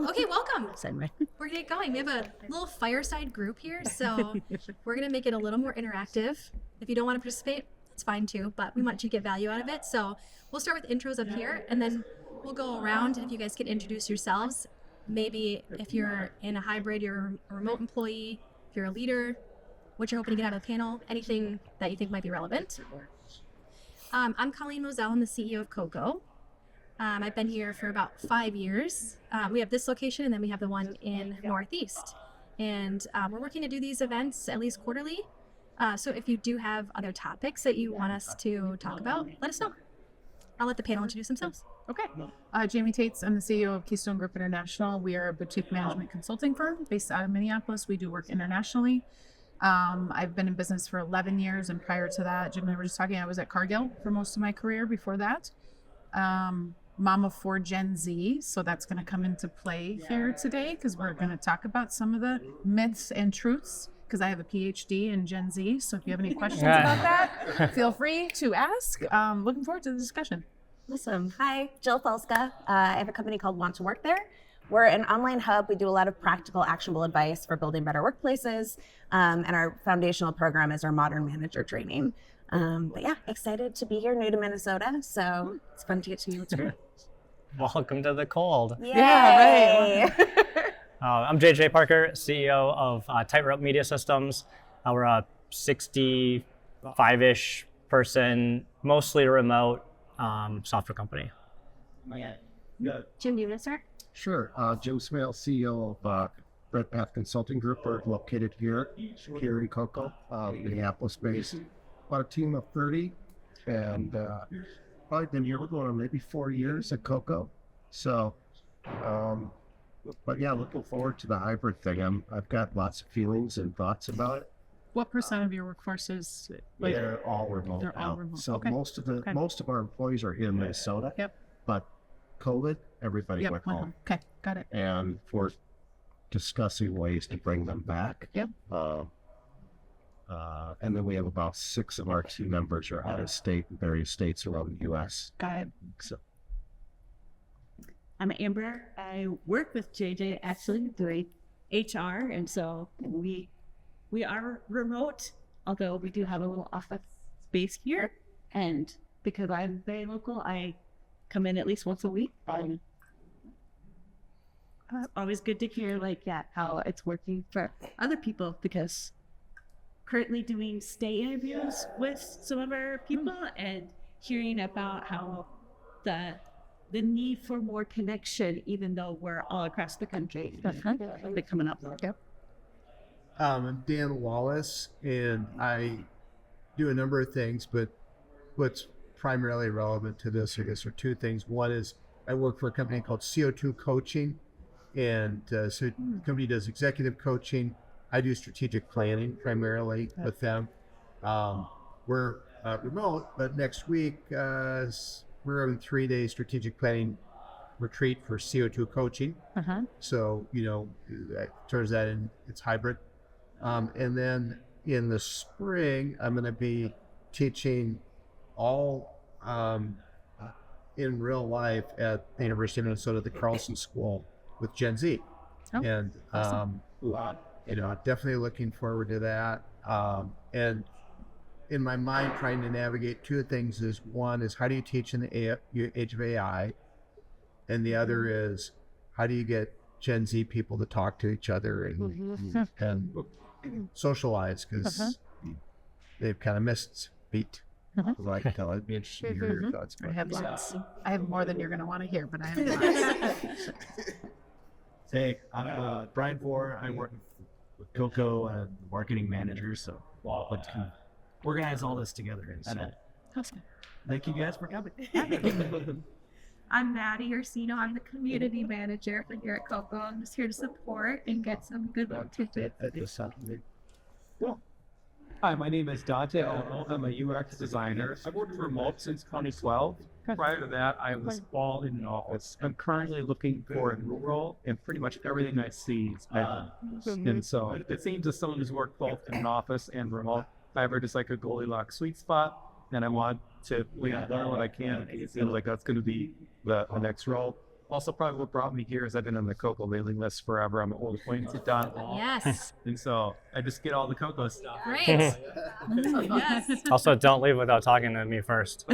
Okay, welcome. We're gonna get going. We have a little fireside group here, so we're gonna make it a little more interactive. If you don't want to participate, it's fine too, but we want you to get value out of it. So we'll start with intros up here, and then we'll go around, and if you guys can introduce yourselves. Maybe if you're in a hybrid, you're a remote employee, if you're a leader, what you're hoping to get out of the panel, anything that you think might be relevant. I'm Colleen Moselle. I'm the CEO of Coco. I've been here for about 5 years. We have this location, and then we have the one in Northeast. And we're working to do these events at least quarterly. So if you do have other topics that you want us to talk about, let us know. I'll let the panel introduce themselves. Okay. Jaime Taets. I'm the CEO of Keystone Group International. We are a boutique management consulting firm based out of Minneapolis. We do work internationally. I've been in business for 11 years, and prior to that, Jim and I were just talking, I was at Cargill for most of my career before that. Mom of 4 Gen Z, so that's going to come into play here today because we're going to talk about some of the myths and truths, because I have a PhD in Gen Z, so if you have any questions about that, feel free to ask. Looking forward to the discussion. Awesome. Hi, Jill Felska. I have a company called Want to Work There. We're an online hub. We do a lot of practical, actionable advice for building better workplaces, and our foundational program is our Modern Manager training. But yeah, excited to be here, new to Minnesota, so it's fun to get to know what's great. Welcome to the cold. Yay! Yeah, right. I'm JJ Parker, CEO of Tightrope Media Systems. We're a 65-ish person, mostly remote software company. Jim, do you want to start? Sure. Jim Smale, CEO of Red Path Consulting Group. We're located here in Coco, Minneapolis based. About a team of 30, and probably been here, we're going on maybe 4 years at Coco. So, but yeah, looking forward to the hybrid thing. I've got lots of feelings and thoughts about it. What % of your workforce is? They're all remote They're now. all remote. So Okay. most of our employees are in Minnesota. Yep. But COVID, everybody went home. Okay, got it. And we're discussing ways to bring them back. Yep. And then we have about 6 of our team members are out of state in various states around the U.S. Got it. So I'm Amber. I work with JJ actually doing HR, and so we are remote, although we do have a little office space here. And because I'm very local, I come in at least once a week. It's always good to hear how it's working for other people, because currently doing stay interviews with some of our people and hearing about how the need for more connection, even though we're all across the country, been coming up. Yep. I'm Dan Wallace, and I do a number of things, but what's primarily relevant to this, I guess, are 2 things. One is I work for a company called CO2 Coaching, and so the company does executive coaching. I do strategic planning primarily with them. We're remote, but next week we're having a 3-day strategic planning retreat for CO2 coaching. So, that turns that in, it's hybrid. And then in the spring, I'm going to be teaching all in real life at the University of Minnesota, the Carlson School with Gen Z. Oh, and awesome. definitely looking forward to that. And in my mind, trying to navigate 2 things is, one is how do you teach in the age of AI? And the other is how do you get Gen Z people to talk to each other and socialize, because they've kind of missed beat. well, I can tell. I'd be interested to hear your thoughts. I have lots. I have more than you're going to want to hear, but I have lots. Hey, I'm Brian Bohr. I work with Coco and marketing manager, so let's kind of organize all this together. And so, Awesome. thank you guys for coming. I'm Maddie Orsino. I'm the community manager for here at Coco. I'm just here to support and get some good tidbits. Hi, my name is Dante Ono. I'm a UX designer. I've worked remote since 2012. Prior to that, I was all in an office. I'm currently looking for a new role, and pretty much everything I see is better. And so it seems as someone who's worked both in an office and remote, I have just like a Goldilocks sweet spot, and I want to learn what I can. It seems like that's going to be the next role. Also, probably what brought me here is I've been on the Coco mailing list forever. I'm an old acquaintance with Don. Yes. And so I just get all the Coco stuff. Great. Yes. Also, don't leave without talking to me first.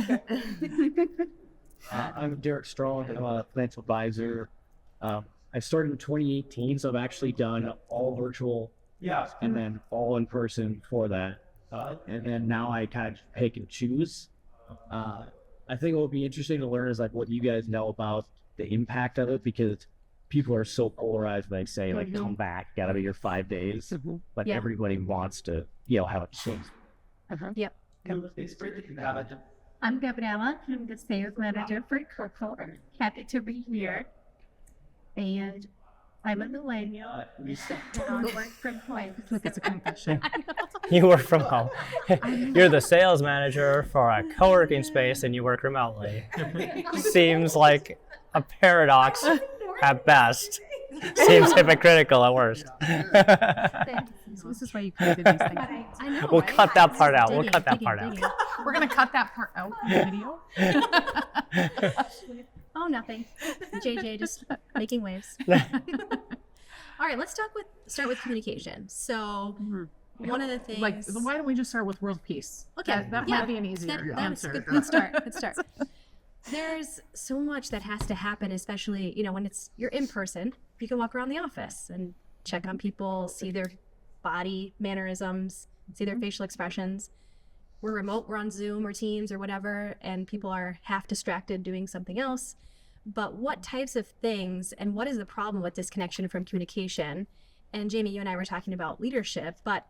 I'm Derek Strong. I'm a financial advisor. I started in 2018, so I've actually done all virtual and then all in person for that. And then now I kind of pick and choose. I think what would be interesting to learn is like what you guys know about the impact of it, because people are so polarized when they say like come back, gotta be here 5 days, but Yeah. everybody wants to have a choice. Yep. I'm Gabriela. I'm the sales manager for Coco. Happy to be here. And I'm a millennial. I work from home. Look, it's a confession. You work from home. You're the sales manager for a co-working space and you work remotely. Seems like a paradox at best. Seems hypocritical at worst. So this is why you created these things. I know. We'll right? cut that part out. We'll Digging, cut that digging, part out. digging. We're gonna cut that part out in the video. Oh, nothing. JJ just making waves. All right, let's start with communication. So one of the things, Like, why don't we just start with world peace? okay, That yeah, might be an easier that's answer. good. Good start. Good start. There's so much that has to happen, especially when you're in person. You can walk around the office and check on people, see their body mannerisms, see their facial expressions. We're remote, we're on Zoom or Teams or whatever, and people are half distracted doing something else. But what types of things and what is the problem with disconnection from communication? And Jaime, you and I were talking about leadership, but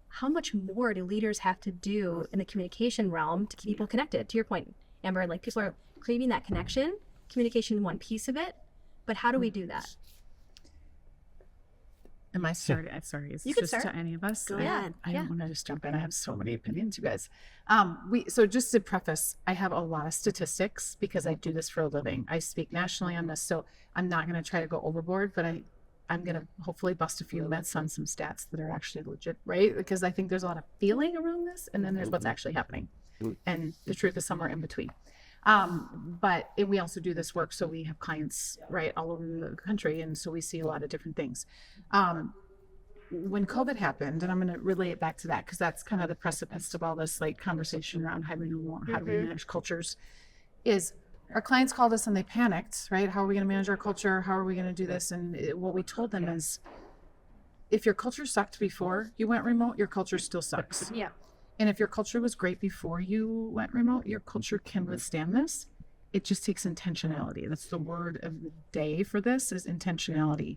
how much more do leaders have to do in the communication realm to keep people connected? To your point, Amber, like people are craving that connection, communication one piece of it, but how do we do that? Am I starting? I'm sorry. Is You this can just start. to any of us? Go ahead. I Yeah. don't want to just jump in. I have so many opinions, you guys. So just to preface, I have a lot of statistics because I do this for a living. I speak nationally on this, so I'm not going to try to go overboard, but I'm going to hopefully bust a few myths on some stats that are actually legit, right? Because I think there's a lot of feeling around this, and then there's what's actually happening. And the truth is somewhere in between. But we also do this work, so we have clients right all over the country, and so we see a lot of different things. When COVID happened, and I'm going to relay it back to that because that's kind of the precipice of all this like conversation around how do we manage cultures, is our clients called us and they panicked, right? How are we going to manage our culture? How are we going to do this? And what we told them is, if your culture sucked before you went remote, your culture still sucks. Yeah. And if your culture was great before you went remote, your culture can withstand this. It just takes intentionality. That's the word of the day for this, is intentionality.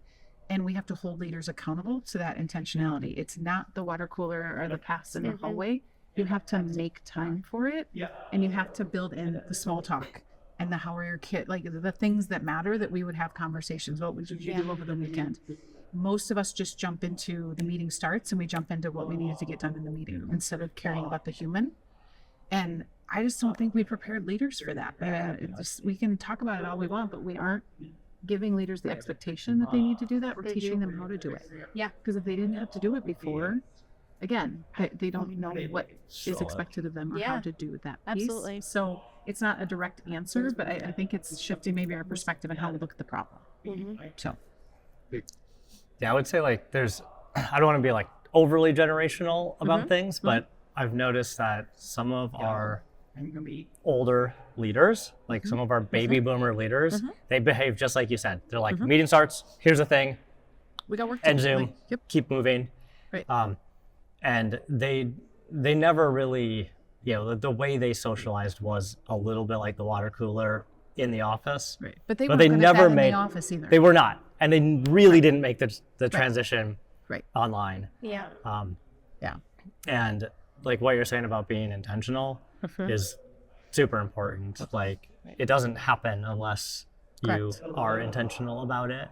And we have to hold leaders accountable to that intentionality. It's not the water cooler or the paths in the hallway. You have to make time for it. And you have to build in the small talk and the how are your kid, like the things that matter, that we would have conversations. What did you do over the weekend? Most of us just jump into the meeting starts and we jump into what we needed to get done in the meeting instead of caring about the human. And I just don't think we prepared leaders for that. We can talk about it all we want, but we aren't giving leaders the expectation that they need to do that. We're teaching them how to do it. Yeah. Because if they didn't have to do it before, again, they don't know what is expected of them or how to do that piece. Absolutely. So it's not a direct answer, but I think it's shifting maybe our perspective on how we look at the problem. So. Yeah, I would say like I don't want to be like overly generational about things, but I've noticed that some of our older leaders, like some of our baby boomer leaders, they behave just like you said. They're like, meeting starts, here's the thing, We got work to end do. Zoom, Like, yep. keep moving. Right. And they never really, the way they socialized was a little bit like the water cooler in the office. Right. But they But weren't they good at never that in made- the office either. They were not. And they really didn't make the transition Right. online. Yeah. Yeah. And like what you're saying about being intentional is super important. Like it doesn't happen unless you Correct. are intentional about it.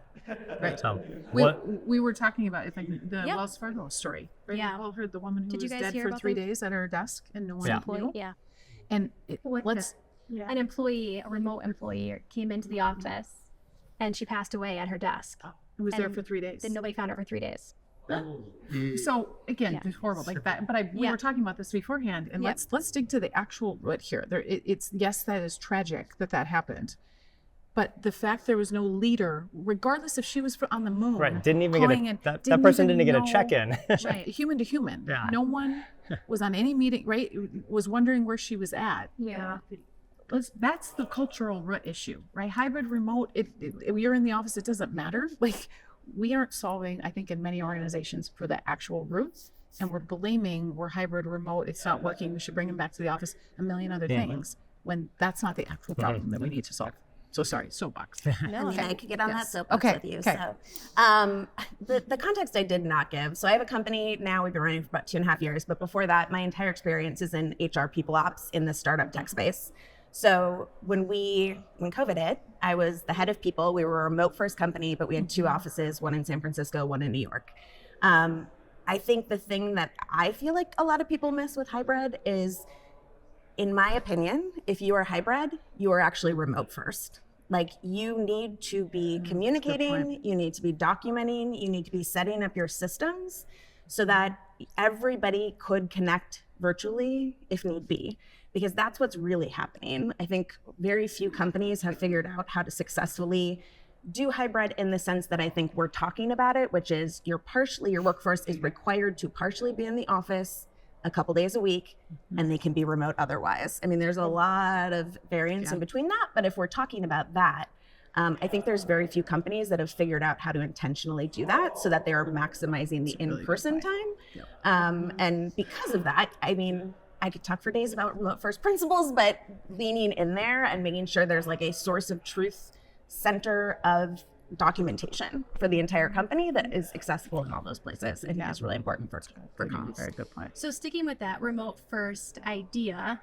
Right. So We were talking about the Yeah. Wells Fargo story. Right? Yeah. You all heard the woman who Did you was guys dead hear for about 3 those? days at her desk and no one Yeah. knew. Yeah. And An employee, a remote employee, came into the office and she passed away at her desk. who was there And for 3 days. Then nobody found her for 3 days. So again, it's horrible like that. But we were talking about this beforehand, and let's dig to the actual root here. It's yes, that is tragic that happened. But the fact there was no leader, regardless if she was on the moon, Right. Didn't even calling get in, that person didn't get a know- check-in. Right, human to human. Yeah. No one was on any meeting, right? Was wondering where she was at. Yeah. That's the cultural root issue, right? Hybrid, remote, you're in the office, it doesn't matter. Like, we aren't solving, I think, in many organizations for the actual roots. And we're hybrid, remote, it's not working, we should bring them back to the office, a million other things, when that's not the actual problem that we need to solve. So sorry, soapbox. No, I mean, I could get on that soapbox Okay, with you. okay. So, the context I did not give. So I have a company now. We've been running for about 2.5 years, but before that, my entire experience is in HR people ops in the startup tech space. So when COVID hit, I was the head of people. We were a remote first company, but we had 2 offices, one in San Francisco, one in New York. I think the thing that I feel like a lot of people miss with hybrid is, in my opinion, if you are hybrid, you are actually remote first. Like, you need to be communicating, you need to be documenting, you need to be setting up your systems so that everybody could connect virtually if need be, because that's what's really happening. I think very few companies have figured out how to successfully do hybrid in the sense that I think we're talking about it, which is your workforce is required to partially be in the office a couple days a week, and they can be remote otherwise. I mean, there's a lot of variance in between that, but if we're talking about that, I think there's very few companies that have figured out how to intentionally do that so that they are maximizing the in-person time. And because of that, I mean, I could talk for days about remote first principles, but leaning in there and making sure there's like a source of truth center of documentation for the entire company that is accessible in all those places. I think that's really important for comms. Very good point. So sticking with that remote first idea,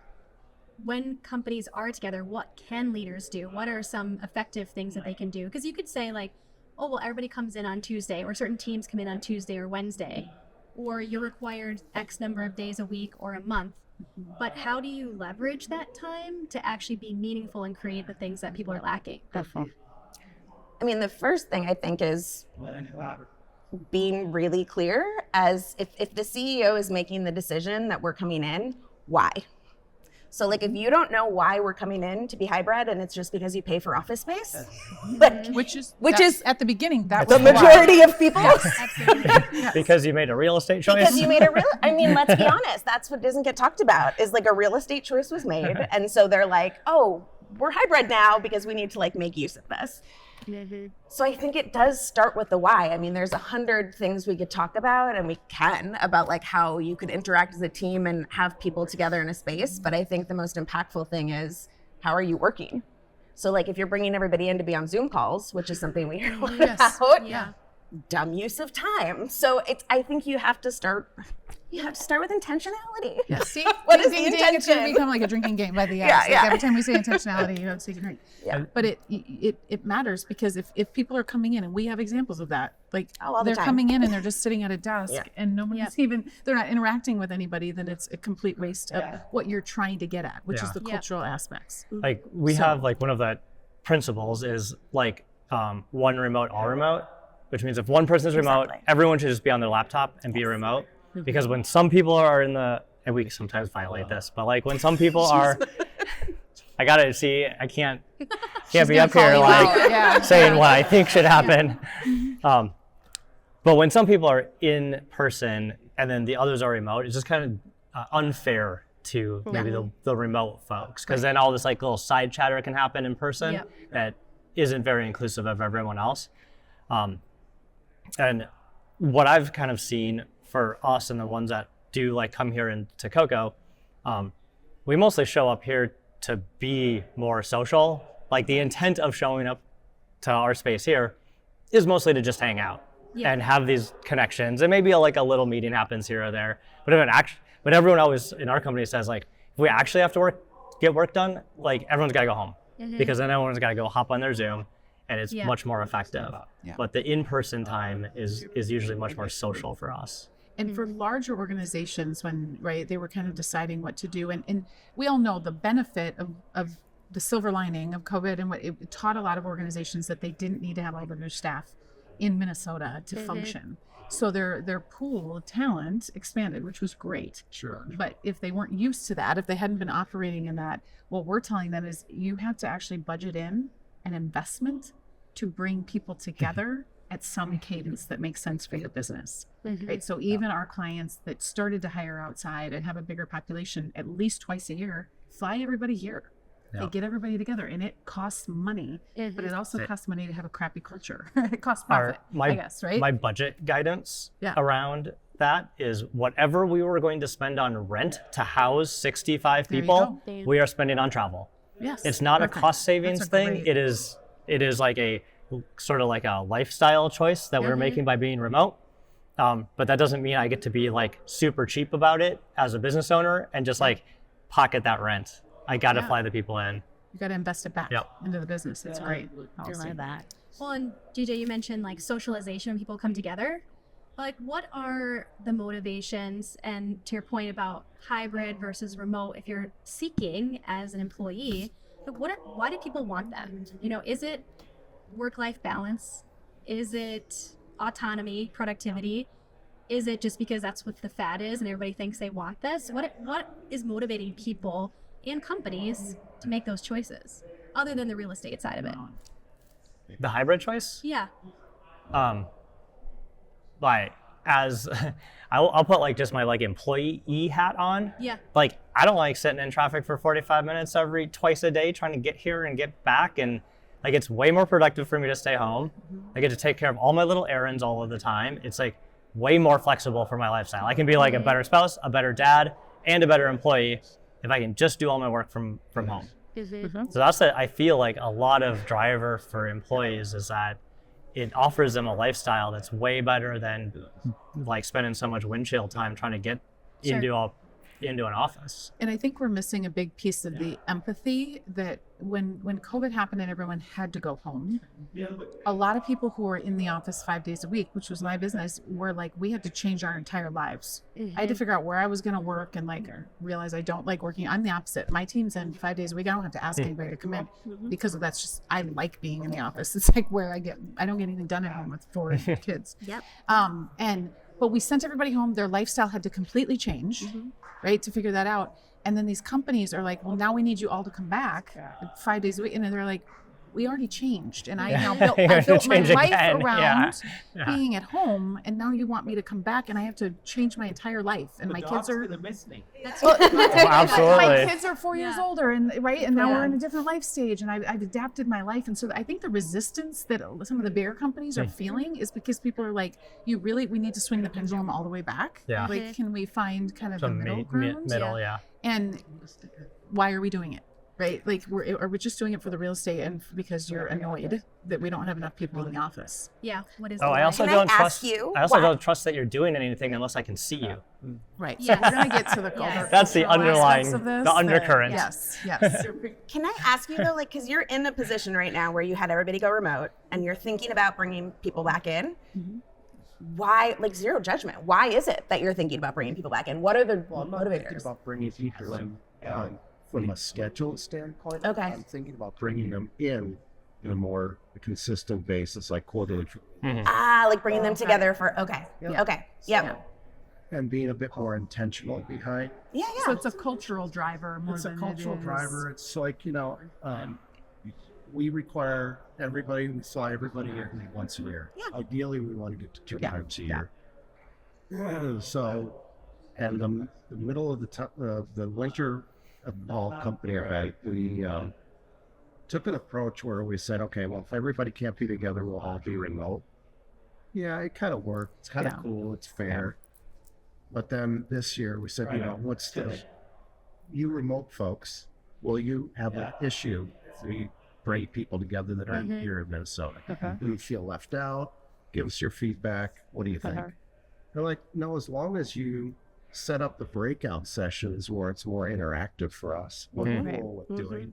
when companies are together, what can leaders do? What are some effective things that they can do? Because you could say like, oh, well, everybody comes in on Tuesday, or certain teams come in on Tuesday or Wednesday, or you're required X number of days a week or a month. But how do you leverage that time to actually be meaningful and create the things that people are lacking? I mean, the first thing I think is being really clear as if the CEO is making the decision that we're coming in, why? So like, if you don't know why we're coming in to be hybrid and it's just because you pay for office space, like, Which is at the beginning, that the was why. majority of people. Because you made a real estate choice. Because you made I mean, let's be honest, that's what doesn't get talked about, is like a real estate choice was made. And so they're like, oh, we're hybrid now because we need to like make use of this. So I think it does start with the why. I mean, there's 100 things we could talk about, and we can, about like how you could interact as a team and have people together in a space. But I think the most impactful thing is, how are you working? So like, if you're bringing everybody in to be on Zoom calls, which is something we hear a lot about, dumb use of time. So I think you have to start with intentionality. Yeah. See, what is the it's going to intention? become like a drinking game by the end. Like every time we say intentionality, you have to take a drink. Yeah. But it matters, because if people are coming in, and we have examples of that, like all the they're time. coming in and they're just sitting at a desk and nobody's Yep. they're not interacting with anybody, then it's a complete waste of what you're trying to get at, which is the cultural aspects. Like, we have like one of the principles is like one remote, all remote, which means if one person is remote, everyone should just be on their laptop and be remote. Because when some people are in the, and we sometimes violate this, but like when some people are, I gotta see, I can't be up here like saying what I think should happen. But when some people are in person and then the others are remote, it's just kind of unfair to maybe the remote folks, because then all this like little side chatter can happen in person that isn't very inclusive of everyone else. And what I've kind of seen for us and the ones that do like come here into Coco, we mostly show up here to be more social. Like, the intent of showing up to our space here is mostly to just hang out and have these connections. And maybe like a little meeting happens here or there. But everyone always in our company says, like, if we actually have to get work done, like, everyone's gotta go home, because then everyone's gotta go hop on their Zoom, and it's much more effective. But the in-person time is usually much more social for us. And for larger organizations, when they were kind of deciding what to do, and we all know the benefit of the silver lining of COVID, and what it taught a lot of organizations that they didn't need to have all of their staff in Minnesota to function. So their pool of talent expanded, which was great. Sure. But if they weren't used to that, if they hadn't been operating in that, what we're telling them is, you have to actually budget in an investment to bring people together at some cadence that makes sense for your business. Right. So even our clients that started to hire outside and have a bigger population at least twice a year, fly everybody here. They get everybody together, and it costs money, but it also costs money to have a crappy culture. It costs profit, I guess, right? My budget guidance around that is whatever we were going to spend on rent to house 65 people, we are spending on travel. Yes. It's not a cost savings thing. great- It is like a sort of like a lifestyle choice that we're making by being remote. But that doesn't mean I get to be like super cheap about it as a business owner and just like pocket that rent. I got to fly the people in. You got to invest it back into the business. It's great. I love that. Well, and DJ, you mentioned like socialization when people come together. Like, what are the motivations? And to your point about hybrid versus remote, if you're seeking as an employee, like why do people want that? You know, is it work-life balance? Is it autonomy, productivity? Is it just because that's what the fad is and everybody thinks they want this? What is motivating people and companies to make those choices, other than the real estate side of it? The hybrid choice? Yeah. Like as I'll put like just my like employee hat on. Yeah. Like I don't like sitting in traffic for 45 minutes twice a day trying to get here and get back, and like it's way more productive for me to stay home. I get to take care of all my little errands all of the time. It's like way more flexible for my lifestyle. I can be like a better spouse, a better dad, and a better employee if I can just do all my work from home. So that's I feel like a lot of driver for employees is that it offers them a lifestyle that's way better than like spending so much windshield time trying to get into an office. And I think we're missing a big piece of the empathy that when COVID happened and everyone had to go home, a lot of people who were in the office 5 days a week, which was my business, were like, we had to change our entire lives. I had to figure out where I was going to work and like realize I don't like working. I'm the opposite. My team's in 5 days a week. I don't have to ask anybody to come in because that's just, I like being in the office. It's like where I don't get anything done at home with 4 kids. But we sent everybody home. Their lifestyle had to completely change, right, to figure that out. And then these companies are like, well, now we need you all to come back 5 days a week. And then they're like, we already changed. And I now built my life around being at home. And now you want me to come back and I have to change my entire life. And my kids are Absolutely. my kids are 4 years older, and now we're in a different life stage, and I've adapted my life. And so I think the resistance that some of the bigger companies are feeling is because people are like, we need to swing the pendulum all the way back. Like, can we find kind of the middle ground? And why are we doing it? Right? Like, are we just doing it for the real estate and because you're annoyed that we don't have enough people in the office? Yeah. What is it? I also don't trust that you're doing anything unless I can see you. Right. So we're going to get to the That's the underlying, the undercurrent. Yes. Can I ask you though, like, because you're in a position right now where you had everybody go remote and you're thinking about bringing people back in. Why, like, zero judgment, why is it that you're thinking about bringing people back in? What are the motivators? Thinking about bringing people in from a schedule standpoint. Okay. I'm thinking about bringing them in a more consistent basis, like quarterly. Like bringing them together for, okay. And being a bit more intentional behind. So it's a cultural driver more than It's a cultural driver. It's like, we require everybody, we fly everybody in once a year. Ideally, we want to get to 2 times a year. So, and the middle of the winter fall company event, we took an approach where we said, okay, well, if everybody can't be together, we'll all be remote. Yeah, it kind of worked. It's kind of cool. It's fair. But then this year we said, you remote folks, will you have an issue if we bring people together that aren't here in Minnesota? Do you feel left out? Give us your feedback. What do you think? They're like, no, as long as you set up the breakout sessions where it's more interactive for us. We're cool with doing,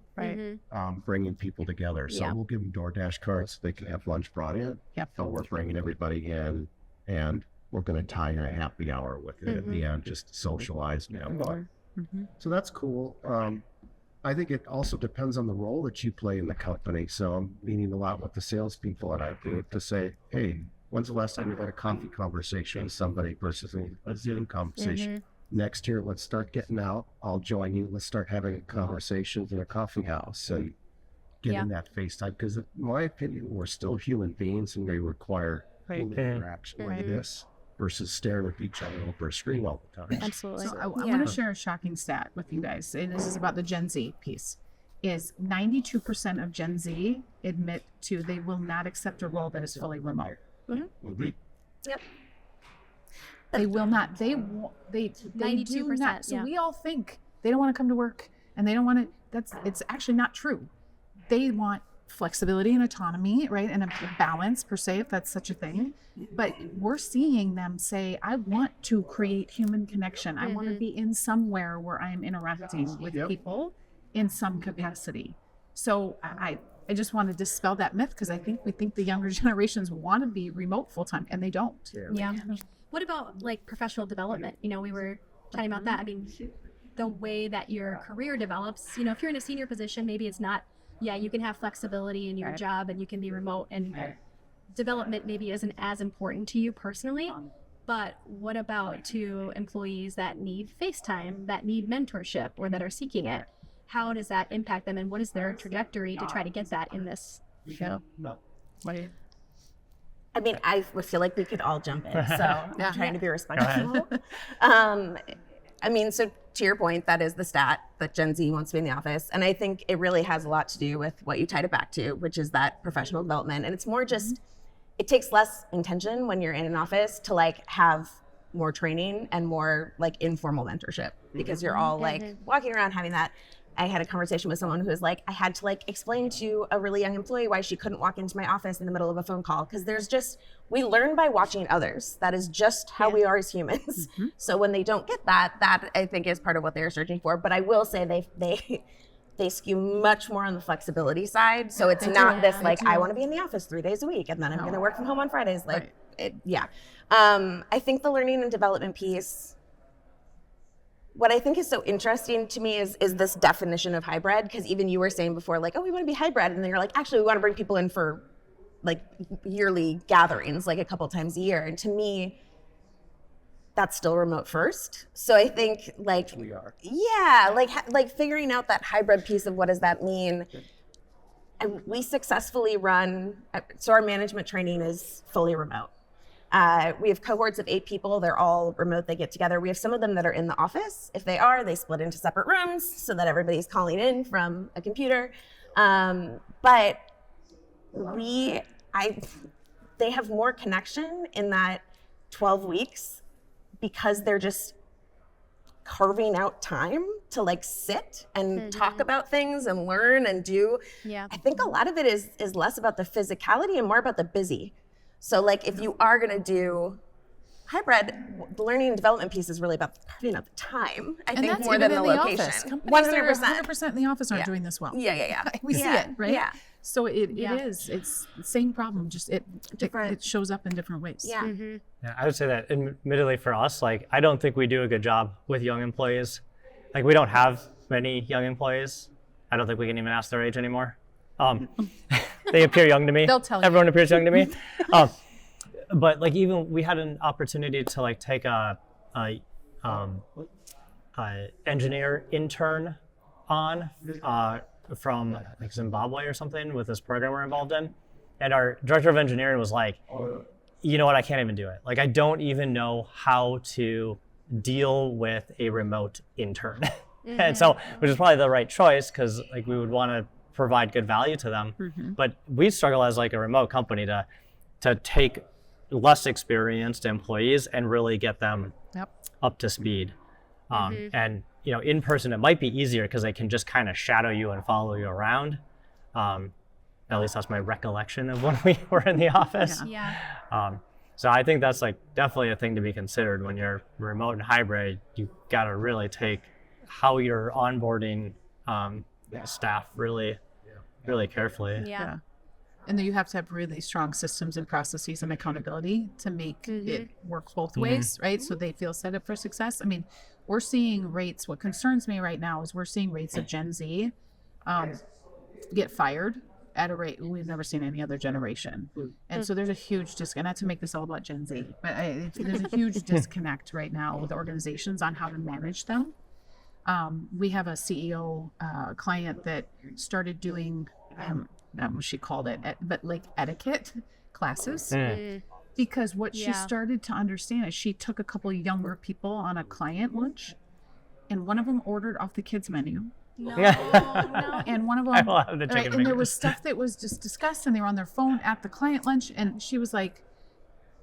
bringing people together. So we'll give them DoorDash cards so they can have lunch brought in. So we're bringing everybody in, and we're going to tie in a happy hour with it at the end, just socialize. So that's cool. I think it also depends on the role that you play in the company. So I'm meeting a lot with the salespeople at our group to say, hey, when's the last time you had a coffee conversation with somebody versus a Zoom conversation? Next year, let's start getting out. I'll join you. Let's start having conversations in a coffee house. And getting that face time, because in my opinion, we're still human beings and they require human interaction like this versus staring at each other over a screen all the time. Absolutely. So I want to share a shocking stat with you guys, and this is about the Gen Z piece. Is 92% of Gen Z admit to they will not accept a role that is fully remote. Yep. They will not. They do 92%, not. So yeah. we all think they don't want to come to work, and they don't want to. It's actually not true. They want flexibility and autonomy, right, and a balance per se, if that's such a thing. But we're seeing them say, "I want to create human connection. I want to be in somewhere where I am interacting with people in some capacity." So I just want to dispel that myth, because I think we think the younger generations want to be remote full time, and they don't. Yeah. What about like professional development? You know, we were chatting about that. I mean, the way that your career develops, you know, if you're in a senior position, maybe it's not, you can have flexibility in your job and you can be remote, and development maybe isn't as important to you personally. But what about to employees that need FaceTime, that need mentorship, or that are seeking it? How does that impact them, and what is their trajectory to try to get that in this show? I mean, I would feel like we could all jump in, so I'm trying to be respectful. I mean, so to your point, that is the stat that Gen Z wants to be in the office. And I think it really has a lot to do with what you tied it back to, which is that professional development. And it's more just, it takes less intention when you're in an office to like have more training and more like informal mentorship, because you're all like walking around having that. I had a conversation with someone who was like, I had to like explain to a really young employee why she couldn't walk into my office in the middle of a phone call. Because we learn by watching others. That is just how we are as humans. So when they don't get that I think is part of what they're searching for. But I will say they skew much more on the flexibility side. So it's not this like, I want to be in the office 3 days a week and then I'm going to work from home on Fridays. Like, I think the learning and development piece, what I think is so interesting to me is this definition of hybrid, because even you were saying before, like, oh, we want to be hybrid. And then you're like, actually, we want to bring people in for like yearly gatherings, like a couple times a year. And to me, that's still remote first. So I think like, like figuring out that hybrid piece of what does that mean? And we successfully run, so our management training is fully remote. We have cohorts of 8 people. They're all remote. They get together. We have some of them that are in the office. If they are, they split into separate rooms so that everybody's calling in from a computer. But they have more connection in that 12 weeks because they're just carving out time to like sit and talk about things and learn and do. I think a lot of it is less about the physicality and more about the busy. So like if you are going to do hybrid, the learning and development piece is really about carving out the time, I think, more than the location. 100% in the office aren't doing this well. We see it, right? So it's the same problem, just it shows up in different ways. Yeah, I would say that admittedly for us, like I don't think we do a good job with young employees. Like we don't have many young employees. I don't think we can even ask their age anymore. They appear young to me. They'll tell you. Everyone appears young to me. But like even we had an opportunity to like take a engineer intern on from like Zimbabwe or something with this program we're involved in, and our director of engineering was like, you know what, I can't even do it. Like I don't even know how to deal with a remote intern. And so, which is probably the right choice because like we would want to provide good value to them. But we struggle as like a remote company to take less experienced employees and really get them up to speed. And you know, in person it might be easier because they can just kind of shadow you and follow you around. At least that's my recollection of when we were in the office. So I think that's like definitely a thing to be considered when you're remote and hybrid. You got to really take how you're onboarding staff really carefully. And then you have to have really strong systems and processes and accountability to make it work both ways, right? So they feel set up for success. I mean, we're seeing rates, what concerns me right now is we're seeing rates of Gen Z get fired at a rate we've never seen any other generation. And so there's a huge disconnect, not to make this all about Gen Z, but there's a huge disconnect right now with organizations on how to manage them. We have a CEO client that started doing she called it, but like etiquette classes. Mm. Because what she Yeah. started to understand is she took a couple of younger people on a client lunch, and one of them ordered off the kids menu. No, And one of I them, will have the right, chicken and there fingers. was stuff that was just discussed, and they were on their phone at the client lunch, and she was like,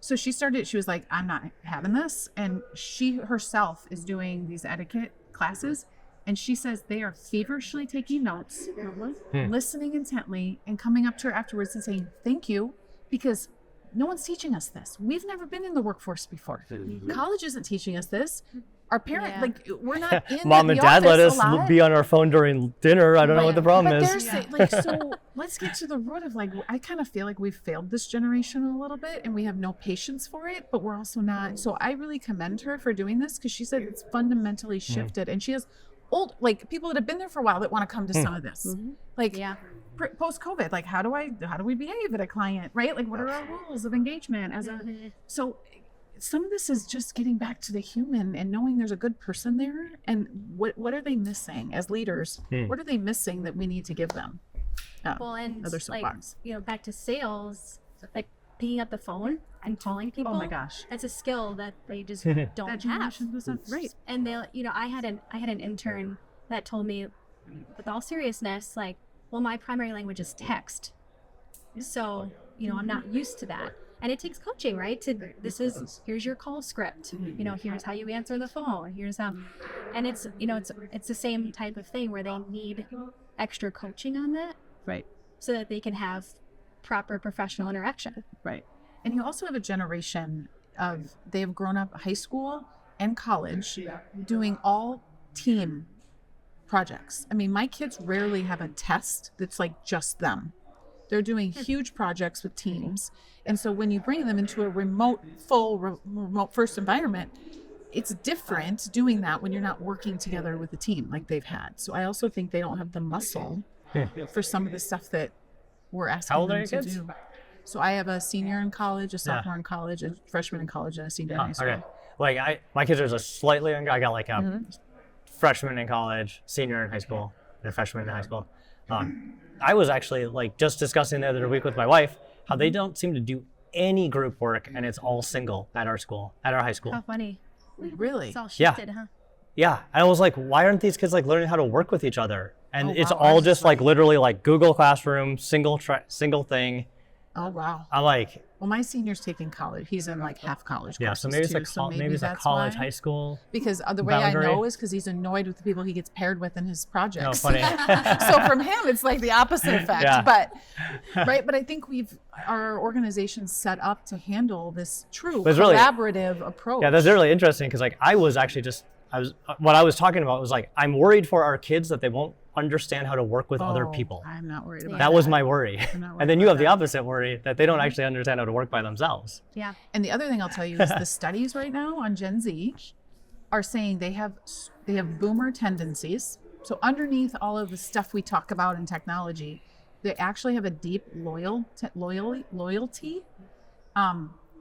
so she was like, I'm not having this. And she herself is doing these etiquette classes, and she says they are feverishly taking notes, listening intently, and coming up to her afterwards and saying thank you, because no one's teaching us this. We've never been in the workforce before. College isn't teaching us this. Our parents, Yeah. like, we're not in Mom the and Dad let office us a lot. be on our phone during dinner. I don't know what the problem But is. they're saying, like, so let's get to the root of, like, I kind of feel like we've failed this generation a little bit, and we have no patience for it, but we're also not. So I really commend her for doing this, because she said it's fundamentally shifted, and she has old, like, people that have been there for a while that want to come to some of this. Like, Yeah. post-COVID, like, how do we behave at a client, right? Like, what are our rules of engagement as a, so some of this is just getting back to the human and knowing there's a good person there, and what are they missing as leaders? What are they missing that we need to give them? Well, and Another like, soapbox. back to sales, like picking up the phone and calling people. Oh my gosh. That's a skill that they just don't That have. generation wasn't right. And they, I had an intern that told me, with all seriousness, like, well, my primary language is text, so I'm not used to that. And it takes coaching, right? Here's your call script. Here's how you answer the phone. Here's how, and it's the same type of thing where they need extra coaching on that, Right. so that they can have proper professional interaction. Right. And you also have a generation they have grown up high school and college doing all team projects. I mean, my kids rarely have a test that's like just them. They're doing huge projects with teams. And so when you bring them into a remote first environment, it's different doing that when you're not working together with a team like they've had. So I also think they don't have the muscle for some of the stuff that we're asking How old are them your to kids? do. So I have a senior in college, a sophomore in college, a freshman in college, and a senior in high school. Okay. Like my kids are just slightly younger. I got like a freshman in college, senior in high school, and a freshman in high school. I was actually like just discussing the other week with my wife how they don't seem to do any group work, and it's all single at our high school. How funny. Really? It's all Yeah. shifted, huh? Yeah, and I was like, why aren't these kids like learning how to work with each other? And Oh, it's wow, all ours is just like literally like Google Classroom, single thing. Oh, wow. I'm like, Well, my senior's taking college. He's in like half college yeah. courses So maybe it's too, like maybe it's like that's college, why. high school. Because the way boundary. I know is because he's annoyed with the people he gets paired with in his Oh, projects. funny. So from him, it's like the opposite effect. Yeah. But I think our organization's set up to handle this true But it's really- collaborative approach. Yeah, that's really interesting because like what I was talking about was like I'm worried for our kids that they won't understand how to work with other Oh, people. I'm not worried about That was my worry. I'm not worried And then you about have the that. opposite worry that they don't actually understand how to work by themselves. Yeah. And the other thing I'll tell you is the studies right now on Gen Z are saying they have boomer tendencies. So underneath all of the stuff we talk about in technology, they actually have a deep loyalty.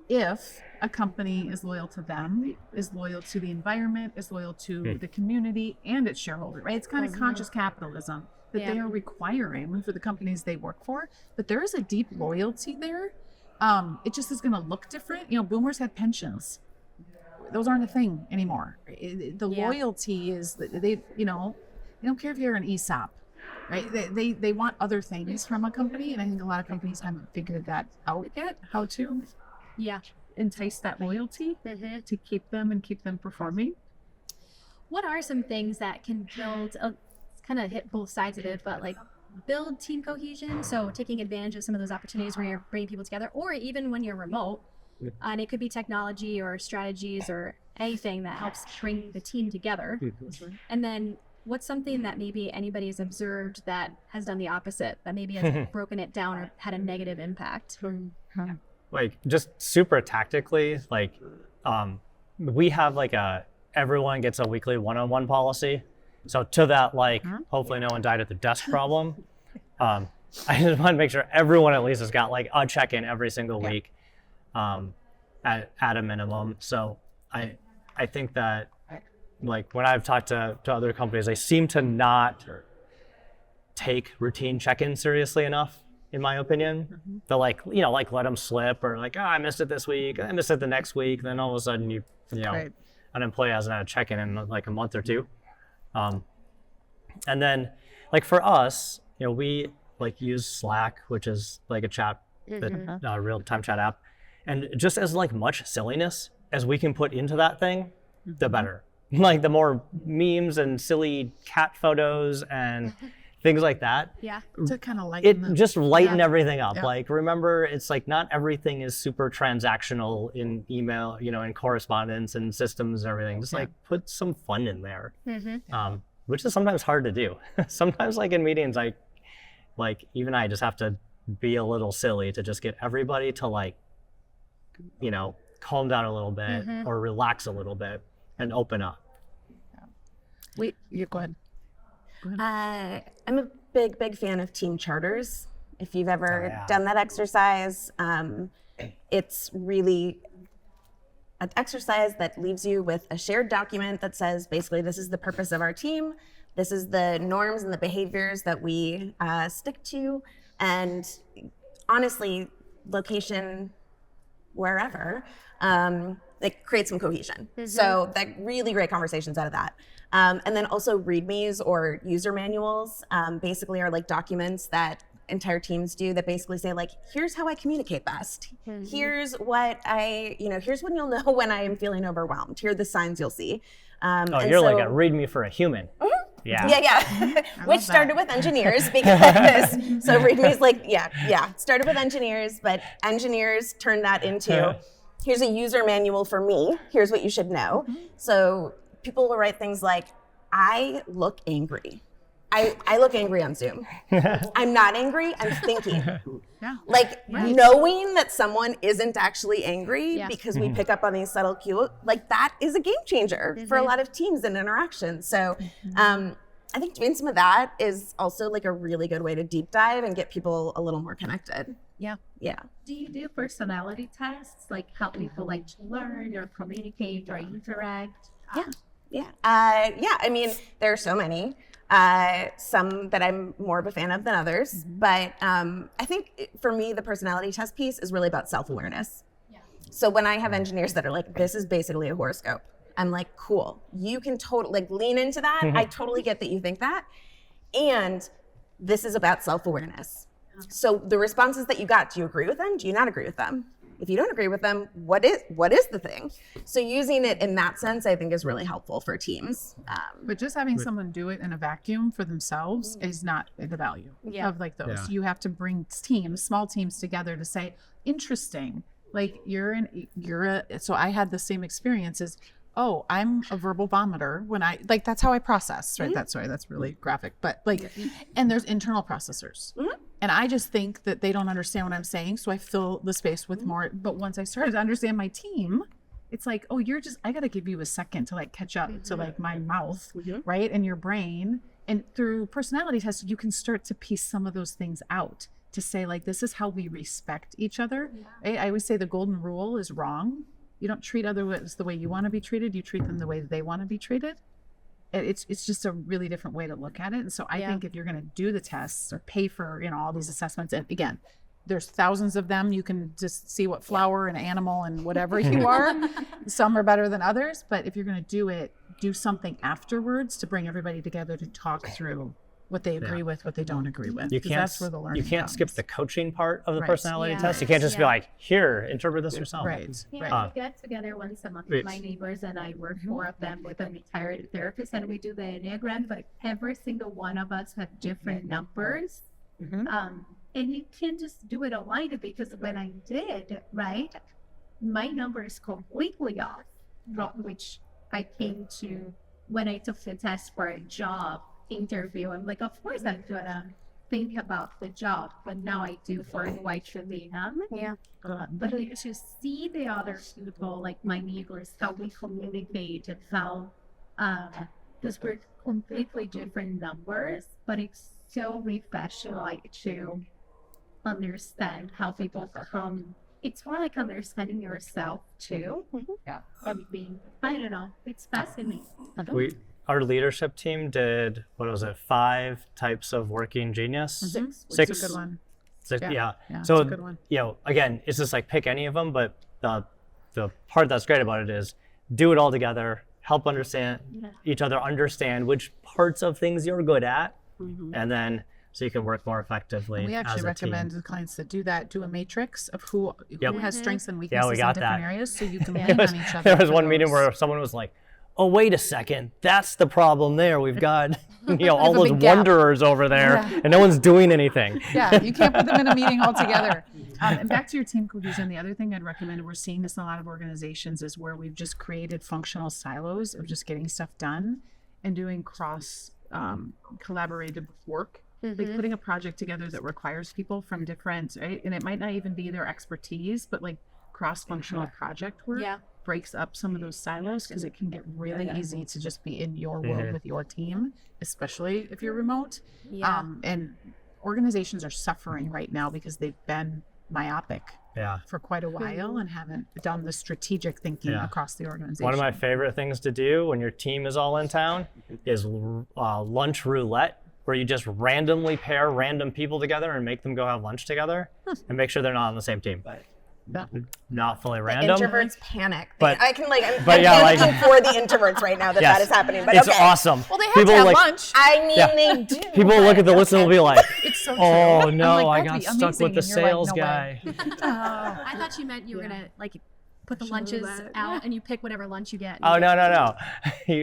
If a company is loyal to them, is loyal to the environment, is loyal to the community and its shareholder, right? It's kind of conscious capitalism that they are requiring for the companies they work for. But there is a deep loyalty there. It just is going to look different. Boomers had pensions. Those aren't a thing anymore. The loyalty is that they don't care if you're an ESOP, right? They want other things from a company, and I think a lot of companies haven't figured that out yet. How to entice that loyalty to keep them performing. What are some things that can build, kind of hit both sides of it, but like build team cohesion? So taking advantage of some of those opportunities where you're bringing people together, or even when you're remote, and it could be technology or strategies or anything that helps bring the team together. And then what's something that maybe anybody has observed that has done the opposite, that maybe has broken it down or had a negative impact? Like just super tactically, like we have like everyone gets a weekly one-on-one policy. So to that, like hopefully no one died at the desk problem. I just want to make sure everyone at least has got like a check-in every single week at a minimum. So I think that like when I've talked to other companies, they seem to not take routine check-ins seriously enough, in my opinion. They'll like let them slip, or like, I missed it this week, I missed it the next week. Then all of a sudden you know, Right. an employee hasn't had a check-in in like a month or two. And then like for us, you know, we like use Slack, which is like a chat, real-time chat app. And just as like much silliness as we can put into that thing, the better. Like the more memes and silly cat photos and things like that. Yeah. To kind of lighten Just lighten Yeah. everything up. Yeah. Like remember, it's like not everything is super transactional in email, you know, in correspondence and systems and everything. Just like put some fun in there, which is sometimes hard to do. Sometimes like in meetings, even I just have to be a little silly to just get everybody to like, you know, calm down a little bit or relax a little bit and open up. You go ahead. I'm a big fan of team charters. If you've ever done that exercise, it's really an exercise that leaves you with a shared document that says basically this is the purpose of our team, this is the norms and the behaviors that we stick to, and honestly, location wherever, it creates some cohesion. So like really great conversations out of that. And then also READMEs or user manuals basically are like documents that entire teams do that basically say like, here's how I communicate best. Here's what here's when you'll know when I am feeling overwhelmed. Here are the signs you'll see. You're like a README for a human. Yeah. Which started with engineers because so README's like, started with engineers, but engineers turned that into here's a user manual for me. Here's what you should know. So people will write things like, I look angry. I look angry on Zoom. I'm not angry, I'm thinking. Knowing that someone isn't actually angry because we pick up on these subtle cues, like that is a game changer for a lot of teams and interactions. So I think doing some of that is also like a really good way to deep dive and get people a little more connected. Yeah. Do you do personality tests, like how people like to learn or communicate or interact? I mean, there are so many. Some that I'm more of a fan of than others, but I think for me, the personality test piece is really about self-awareness. So when I have engineers that are like, this is basically a horoscope, I'm like, cool, you can totally like lean into that. I totally get that you think that. And this is about self-awareness. So the responses that you got, do you agree with them? Do you not agree with them? If you don't agree with them, what is the thing? So using it in that sense, I think is really helpful for teams. But just having someone do it in a vacuum for themselves is not the value of like those. You have to bring small teams together to say, interesting. Like so I had the same experiences. Oh, I'm a verbal vomiter when that's how I process, right? That's really graphic, but like, and there's internal processors. And I just think that they don't understand what I'm saying. So I fill the space with more, but once I started to understand my team, it's like, oh, I got to give you a second to like catch up to like my mouth, right? And your brain. And through personality tests, you can start to piece some of those things out to say like, this is how we respect each other. I always say the golden rule is wrong. You don't treat others the way you want to be treated. You treat them the way they want to be treated. It's just a really different way to look at it. And so I think if you're going to do the tests or pay for, all these assessments, and again, there's thousands of them. You can just see what flower and animal and whatever you are. Some are better than others. But if you're going to do it, do something afterwards to bring everybody together to talk through what they agree with, what they don't agree with. That's where the learning comes. Skip the coaching part of the personality test. You can't just be like, here, interpret this yourself. Right. We get together once a month. My neighbors and I work 4 of them with a retired therapist, and we do the Enneagram, but every single one of us have different numbers. And you can't just do it online, because when I did, my number is completely off, which I came to when I took the test for a job interview. I'm like, of course I'm gonna think about the job, but now I do for who I truly am. But like to see the other people, like my neighbors, how we communicate and how because we're completely different numbers, but it's so refreshing like to understand how people come. It's more like understanding yourself too. And being, I don't know, it's fascinating. our leadership team did, what was it, 5 types of working genius? Which is a good one. Six, Yeah. So, it's a good one. you know, again, it's just like pick any of them, but the part that's great about it is do it all together, help understand each other, understand which parts of things you're good at, and then so you can work more effectively. And we actually as a recommend team. to clients that do that, do a matrix of who has strengths and Yeah, weaknesses we in got different that. areas, so you can lean There was, on each other. there was for one meeting those. where someone was like, "Oh, wait a second, that's the problem there. We've got all a those big gap. wanderers over there, Yeah. and no one's doing anything." Yeah, you can't put them in a meeting altogether. And back to your team cohesion, the other thing I'd recommend, we're seeing this in a lot of organizations, is where we've just created functional silos of just getting stuff done and doing cross collaborative work. Like putting a project together that requires people from different, right? And it might not even be their expertise, but like cross-functional project work breaks up some of those silos, because it can get really easy to just be in your world with your team, especially if you're remote. And organizations are suffering right now because they've been myopic for quite a while and haven't done the strategic thinking across the organization. One of my favorite things to do when your team is all in town is lunch roulette, where you just randomly pair random people together and make them go have lunch together and make sure they're not on the same team. Not fully random. Introverts panic. But- I can I'm like- panicking for the introverts right now that Yes. that is happening. But It's okay. awesome. Well, they have People to have like, lunch. I mean, Yeah. they do. People will look at the list and will be like, It's so "Oh true. I'm no, like, I that'd got be stuck amazing. with the And you're like, sales no way. guy." I thought you meant you were gonna like put the lunches out and you pick whatever lunch you get. Oh no.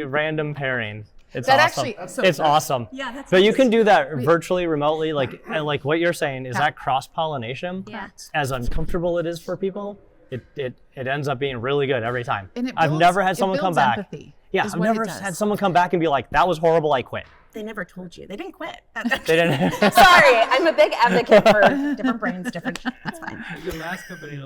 Random pairing. It's That awesome. actually- so- It's awesome. Yeah, that's But you nice. can do that virtually, remotely, like what you're saying. Is that cross pollination? Yeah. As uncomfortable it is for people, it ends up being really good every time. And it I've builds- never had it someone come builds back. empathy, Yeah, is I've what it never does. had someone come back and be like, "That was horrible. I quit." They never told you. They didn't quit. They didn't. Sorry, I'm a big advocate for different brains, different. That's fine. The last company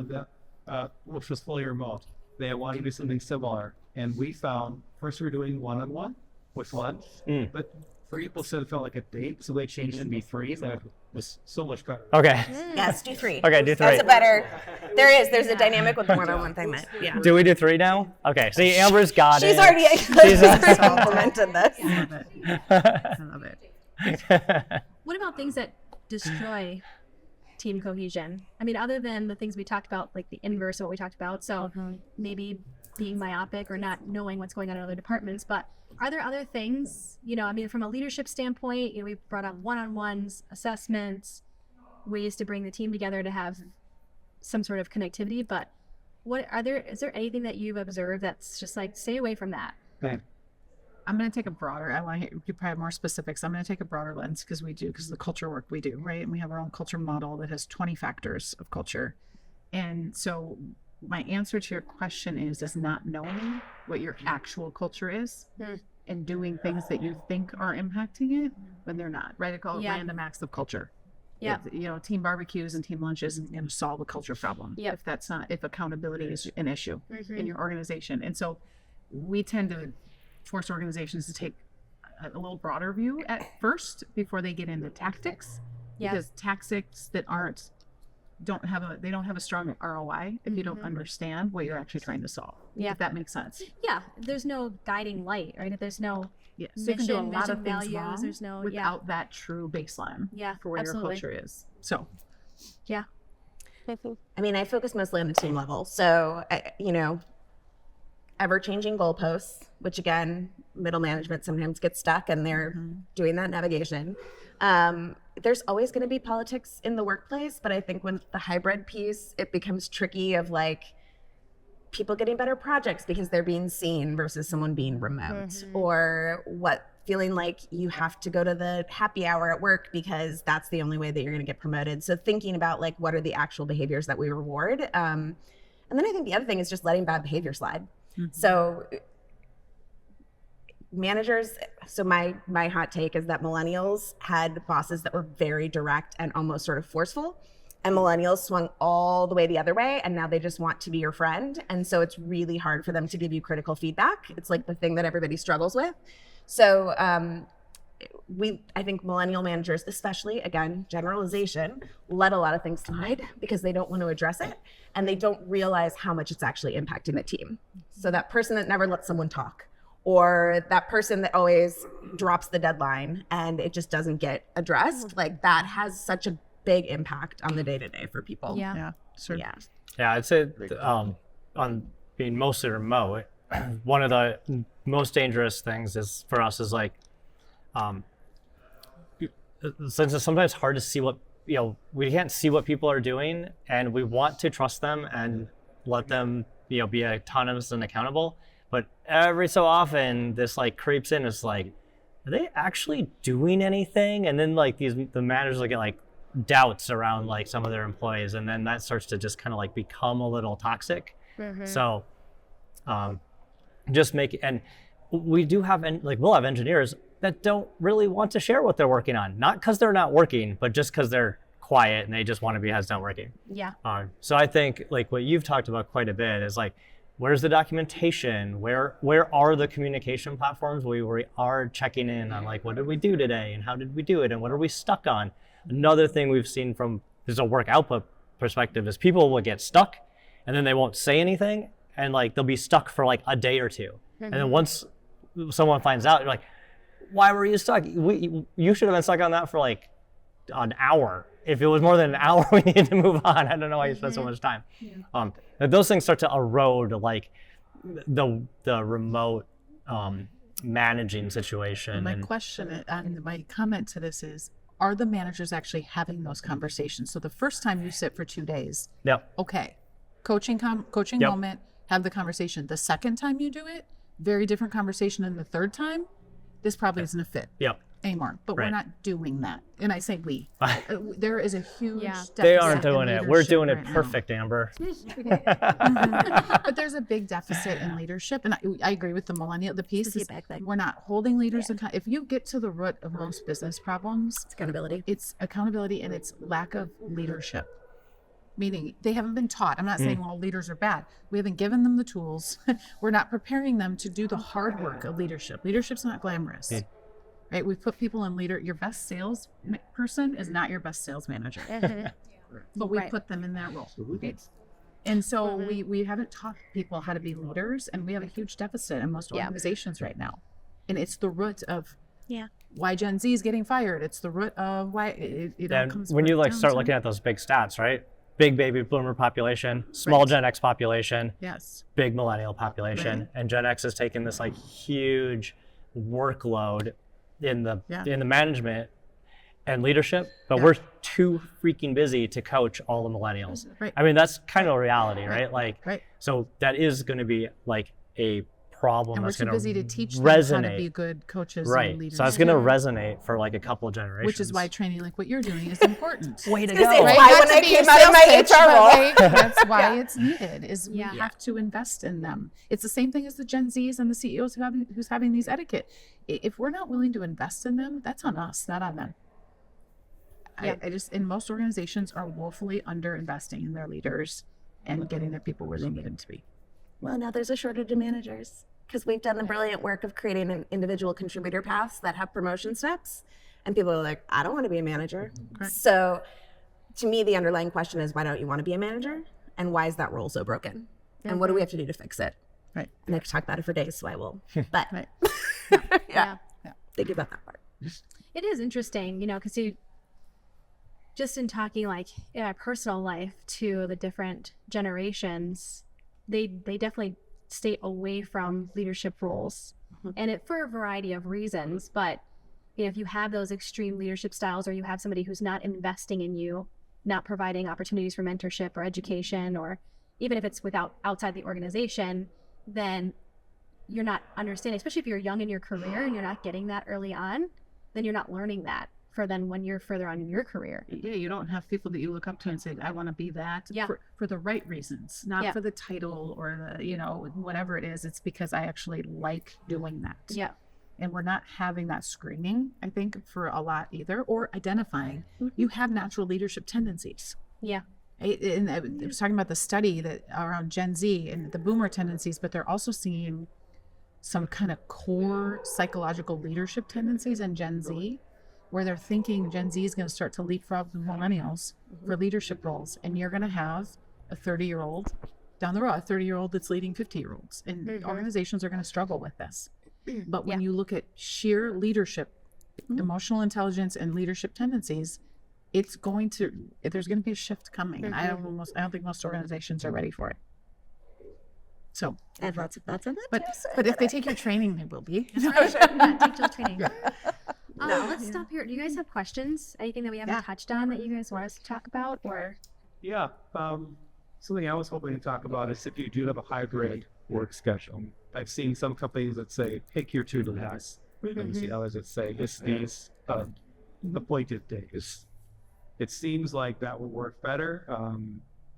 which was fully remote, they wanted to do something similar, and we found first we were doing one-on-one with lunch, but 3 people said it felt like a date, so they changed it to be 3. That was so much better. Okay. Yes, do 3. Okay, do 3. That's a better. There's a dynamic with the one-on-one thing that. Yeah. Do we do 3 now? Okay. See, Amber's got it. She's already complimented this. I love it. What about things that destroy team cohesion? I mean, other than the things we talked about, like the inverse of what we talked about, so maybe being myopic or not knowing what's going on in other departments, but are there other things, I mean, from a leadership standpoint, we brought up one-on-ones, assessments, ways to bring the team together to have some sort of connectivity, but is there anything that you've observed that's just like, stay away from that? Okay. I'm going to take a broader, I want to you probably have more specifics. I'm going to take a broader lens because of the culture work we do, right? And we have our own culture model that has 20 factors of culture. And so my answer to your question is not knowing what your actual culture is and doing things that you think are impacting it when they're not, right? I call it random acts of culture. Yeah. Team barbecues and team lunches and solve a culture problem. Yep. If accountability is an issue in your organization. And so we tend to force organizations to take a little broader view at first before they get into tactics. Yeah. Because tactics that don't have a strong ROI if you don't understand what you're actually trying to solve. Yeah. If that makes sense. Yeah, there's no guiding light, right? If there's no Yeah. So you can do a mission, lot of vision, things values, wrong there's no without that true baseline for where absolutely. your culture is. So Yeah. I mean, I focus mostly on the team level. So, ever-changing goalposts, which again, middle management sometimes gets stuck and they're doing that navigation. There's always going to be politics in the workplace, but I think when the hybrid piece, it becomes tricky of like people getting better projects because they're being seen versus someone being remote, or feeling like you have to go to the happy hour at work because that's the only way that you're going to get promoted. So thinking about like what are the actual behaviors that we reward. And then I think the other thing is just letting bad behavior slide. So managers, so my hot take is that millennials had bosses that were very direct and almost sort of forceful, and millennials swung all the way the other way, and now they just want to be your friend. And so it's really hard for them to give you critical feedback. It's like the thing that everybody struggles with. So I think millennial managers, especially, again, generalization, let a lot of things slide because they don't want to address it and they don't realize how much it's actually impacting the team. So that person that never lets someone talk, or that person that always drops the deadline and it just doesn't get addressed. Like that has such a big impact on the day-to-day for people. Yeah, sure. Yeah. Yeah, I'd say on being mostly remote, one of the most dangerous things is for us is like, since it's sometimes hard to see what, we can't see what people are doing, and we want to trust them and let them, be autonomous and accountable. But every so often this like creeps in. It's like, are they actually doing anything? And then like the managers will get like doubts around like some of their employees, and then that starts to just kind of like become a little toxic. So just make, and we do have, we'll have engineers that don't really want to share what they're working on, not because they're not working, but just because they're quiet and they just want to be heads down working. Yeah. So I think like what you've talked about quite a bit is like, where's the documentation? Where are the communication platforms where we are checking in on like, what did we do today and how did we do it and what are we stuck on? Another thing we've seen from there's a work output perspective is people will get stuck and then they won't say anything, and like they'll be stuck for like a day or two. And then once someone finds out, you're like, why were you stuck? You should have been stuck on that for like an hour. If it was more than an hour, we needed to move on. I don't know why you spent so much time. Those things start to erode like the remote managing situation. My question and my comment to this is, are the managers actually having those conversations? So the first time you sit for 2 days, okay, coaching moment, have the conversation. The second time you do it, very different conversation. And the third time, this probably isn't a fit anymore. But we're not doing that. And I say we. There is a huge deficit. They aren't doing in it. We're doing it right perfect, Amber. But there's a big deficit in leadership. And I agree with the millennial. The piece is we're not holding leaders. If you get to the root of most business problems, it's accountability and it's lack of leadership. Meaning they haven't been taught. I'm not saying all leaders are bad. We haven't given them the tools. We're not preparing them to do the hard work of leadership. Leadership's not glamorous. Right? We've put people in leader. Your best sales person is not your best sales manager. But we put them in that role. And so we haven't taught people how to be leaders, and we have a huge deficit in most organizations right now. And it's the root of why Gen Z is getting fired. It's the root of why it all comes when you like down start to- looking at those big stats, right? Big baby boomer population, small Gen X population, big millennial population, and Gen X has taken this like huge workload in the management and leadership, but we're too freaking busy to coach all the millennials. I mean, that's kind of a reality, right? So that is going to be like a problem. And we're that's too going busy to teach them resonate. how to be good coaches Right. and leaders. So it's going to resonate for like a couple of generations. Which is why training like what you're doing is important. Way to go. Why Not when to I be your came out of my sales pitch, HR role. but, that's why it's needed. Is we have to invest in them. It's the same thing as the Gen Zs and the CEOs who's having these etiquette. If we're not willing to invest in them, that's on us, not on them. I just in most organizations are woefully under investing in their leaders and getting their people where they need them to be. Well, now there's a shortage of managers because we've done the brilliant work of creating an individual contributor paths that have promotion steps. And people are like, I don't want to be a manager. So to me, the underlying question is, why don't you want to be a manager? And why is that role so broken? And what do we have to do to fix it? Right. And I could talk about it for days, so I will. But think about that part. It is interesting, because you just in talking like in my personal life to the different generations, they definitely stay away from leadership roles, and it for a variety of reasons. But if you have those extreme leadership styles, or you have somebody who's not investing in you, not providing opportunities for mentorship or education, or even if it's outside the organization, then you're not understanding, especially if you're young in your career and you're not getting that early on, then you're not learning that for then when you're further on in your career. Yeah, you don't have people that you look up to and say, I want to be that for the right reasons, not for the title or the, whatever it is. It's because I actually like doing that. Yeah. And we're not having that screening, I think, for a lot either, or identifying. You have natural leadership tendencies. Yeah. And I was talking about the study that around Gen Z and the boomer tendencies, but they're also seeing some kind of core psychological leadership tendencies in Gen Z, where they're thinking Gen Z is going to start to leapfrog the millennials for leadership roles. And you're going to have a 30-year-old down the road, a 30-year-old that's leading 50-year-olds. And organizations are going to struggle with this. But when you look at sheer leadership, emotional intelligence and leadership tendencies, there's going to be a shift coming. And I don't think most organizations are ready for it. So, And that's but if they take your training, they will be. Take Jill training. Let's stop here. Do you guys have questions? Anything that we haven't touched on that you guys want us to talk about, or? Yeah. Something I was hoping to talk about is if you do have a hybrid work schedule. I've seen some companies that say, pick your two days. And you see others that say, this is appointed days. It seems like that would work better.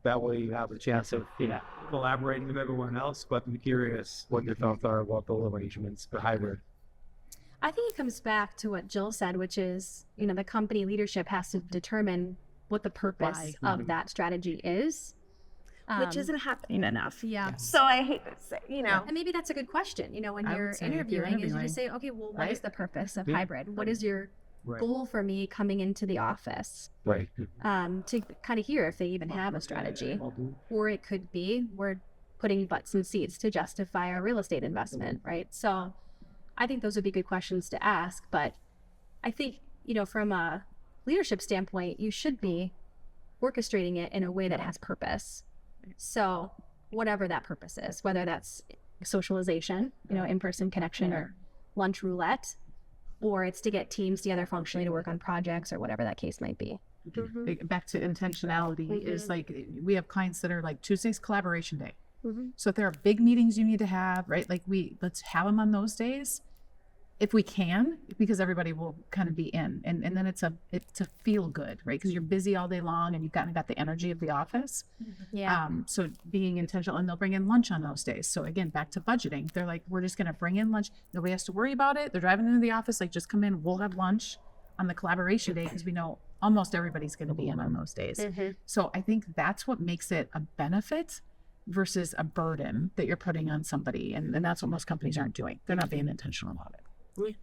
That way you have a chance of collaborating with everyone else. But I'm curious what your thoughts are about the arrangements for hybrid. I think it comes back to what Jill said, which is, the company leadership has to determine what the purpose of that strategy is. which isn't happening enough. Yeah. So I hate to say, And maybe that's a good question, when you're interviewing, is you just say, okay, well, what is the purpose of hybrid? What is your goal for me coming into the office? Right. To kind of hear if they even have a strategy. Or it could be, we're putting butts in seats to justify our real estate investment, right? So I think those would be good questions to ask. But I think, from a leadership standpoint, you should be orchestrating it in a way that has purpose. So whatever that purpose is, whether that's socialization, in-person connection or lunch roulette, or it's to get teams together functionally to work on projects or whatever that case might be. Back to intentionality is like, we have clients that are like, Tuesday's collaboration day. So if there are big meetings you need to have, right? Like let's have them on those days if we can, because everybody will kind of be in, and then it's a feel good, right? Because you're busy all day long and you've got the energy of the office. So being intentional, and they'll bring in lunch on those days. So again, back to budgeting, they're like, we're just going to bring in lunch. Nobody has to worry about it. They're driving into the office, like, just come in, we'll have lunch on the collaboration day, because we know almost everybody's going to be in on those days. So I think that's what makes it a benefit versus a burden that you're putting on somebody. And that's what most companies aren't doing. They're not being intentional about it.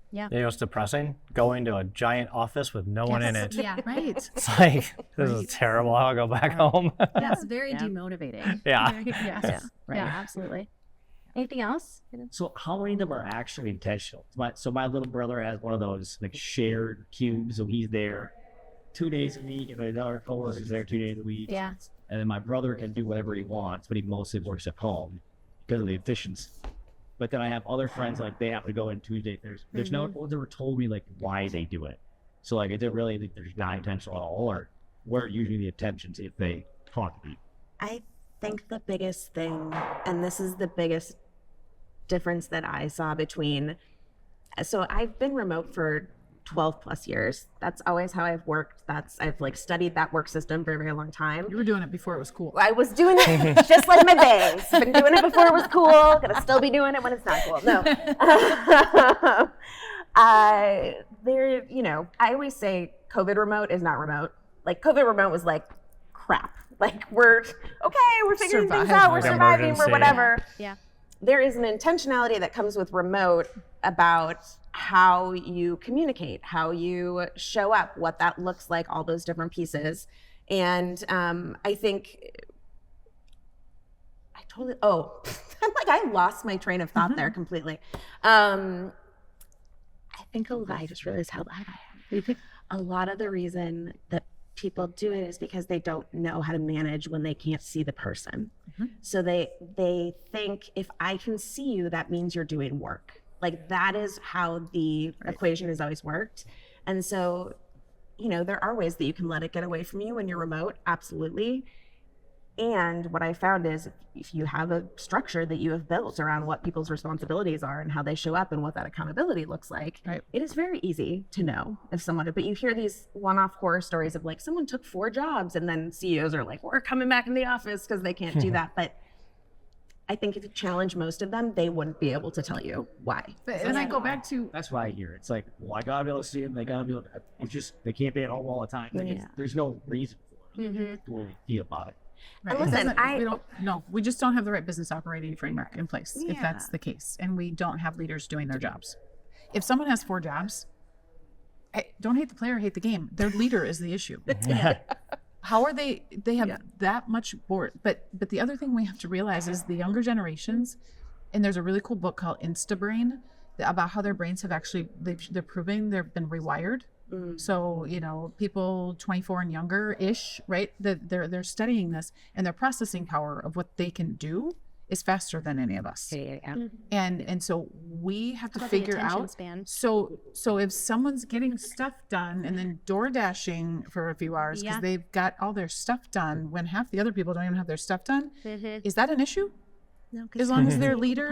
Yeah. It's depressing going to a giant office with no one in it. Yeah. Right. It's like, this is terrible. I'll go back home. Yeah, it's very demotivating. Yeah. Yeah, absolutely. Anything else? So how many of them are actually intentional? So my little brother has one of those like shared cubes, so he's there 2 days a week, and another coworker is there 2 days a week. Yeah. And then my brother can do whatever he wants, but he mostly works at home because of the efficiency. But then I have other friends, like, they have to go in Tuesday. There's no one's ever told me, like, why they do it. So, like, is it really that there's not intentional at all, or where are usually the intentions if they talk to me? I think the biggest thing, and this is the biggest difference that I saw between, so I've been remote for 12 plus years. That's always how I've worked. I've like studied that work system for a very long time. You were doing it before it was cool. I was doing it just like my bangs. Been doing it before it was cool. Gonna still be doing it when it's not cool. No. I always say COVID remote is not remote. Like, COVID remote was like crap. Like, we're figuring things out. We're surviving. We're whatever. Yeah. There is an intentionality that comes with remote about how you communicate, how you show up, what that looks like, all those different pieces. And I think I'm like, I lost my train of thought there completely. I just realized how loud I am. A lot of the reason that people do it is because they don't know how to manage when they can't see the person. So they think, if I can see you, that means you're doing work. Like, that is how the equation has always worked. And so, there are ways that you can let it get away from you when you're remote. Absolutely. And what I found is, if you have a structure that you have built around what people's responsibilities are and how they show up and what that accountability looks like, it is very easy to know if someone, but you hear these one-off horror stories of like, someone took 4 jobs, and then CEOs are like, we're coming back in the office because they can't do that. But I think if you challenge most of them, they wouldn't be able to tell you why. And I go back to, That's why I hear it. It's like, well, I gotta be able to see them. They gotta be able to, they can't be at home all the time. Like, there's no reason for it to really feel about it. right, we just don't have the right business operating framework in place, if that's the case. And we don't have leaders doing their jobs. If someone has 4 jobs, don't hate the player, hate the game. Their leader is the issue. How are they have that much board? But the other thing we have to realize is the younger generations, and there's a really cool book called Instabrain, about how their brains have actually, they're proving they've been rewired. So, people 24 and younger-ish, right? They're studying this, and their processing power of what they can do is faster than any of us. And so we have to figure out. So if someone's getting stuff done and then door dashing for a few hours because they've got all their stuff done when half the other people don't even have their stuff done, is that an issue? No, As long as their leader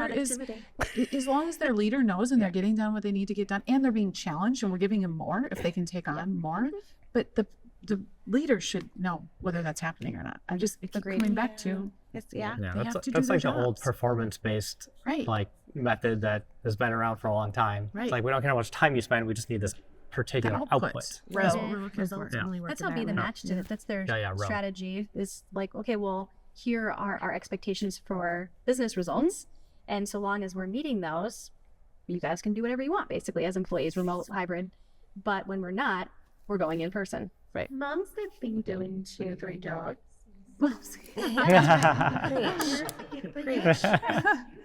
knows and they're getting done what they need to get done, and they're being challenged, and we're giving them more if they can take on more. But the leader should know whether that's happening or not. I just keep coming back to that's like the old performance-based like method that has been around for a long time. It's like we don't care how much time you spend, we just need this particular output. That's what we're looking for. That's how Be the Match did it. That's their strategy. Is like, okay, well, here are our expectations for business results, and so long as we're meeting those, you guys can do whatever you want, basically, as employees, remote, hybrid. But when we're not, we're going in person. Right. Moms have been doing 2-3 jobs.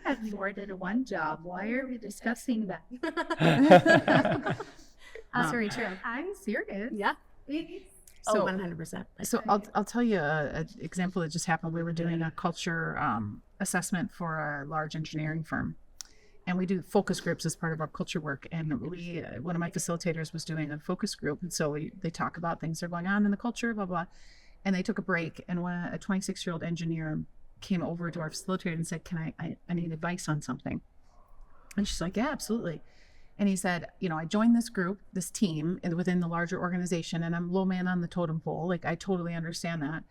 Have more than one job. Why are we discussing that? That's very true. I'm serious. Yeah. So 100%. So I'll tell you an example that just happened. We were doing a culture assessment for a large engineering firm, and we do focus groups as part of our culture work. And one of my facilitators was doing a focus group, and so they talk about things that are going on in the culture, blah blah. And they took a break, and when a 26-year-old engineer came over to our facilitator and said, "Can I need advice on something?" And she's like, "Yeah, absolutely." And he said, I joined this group, this team within the larger organization, and I'm low man on the totem pole. Like, I totally understand that.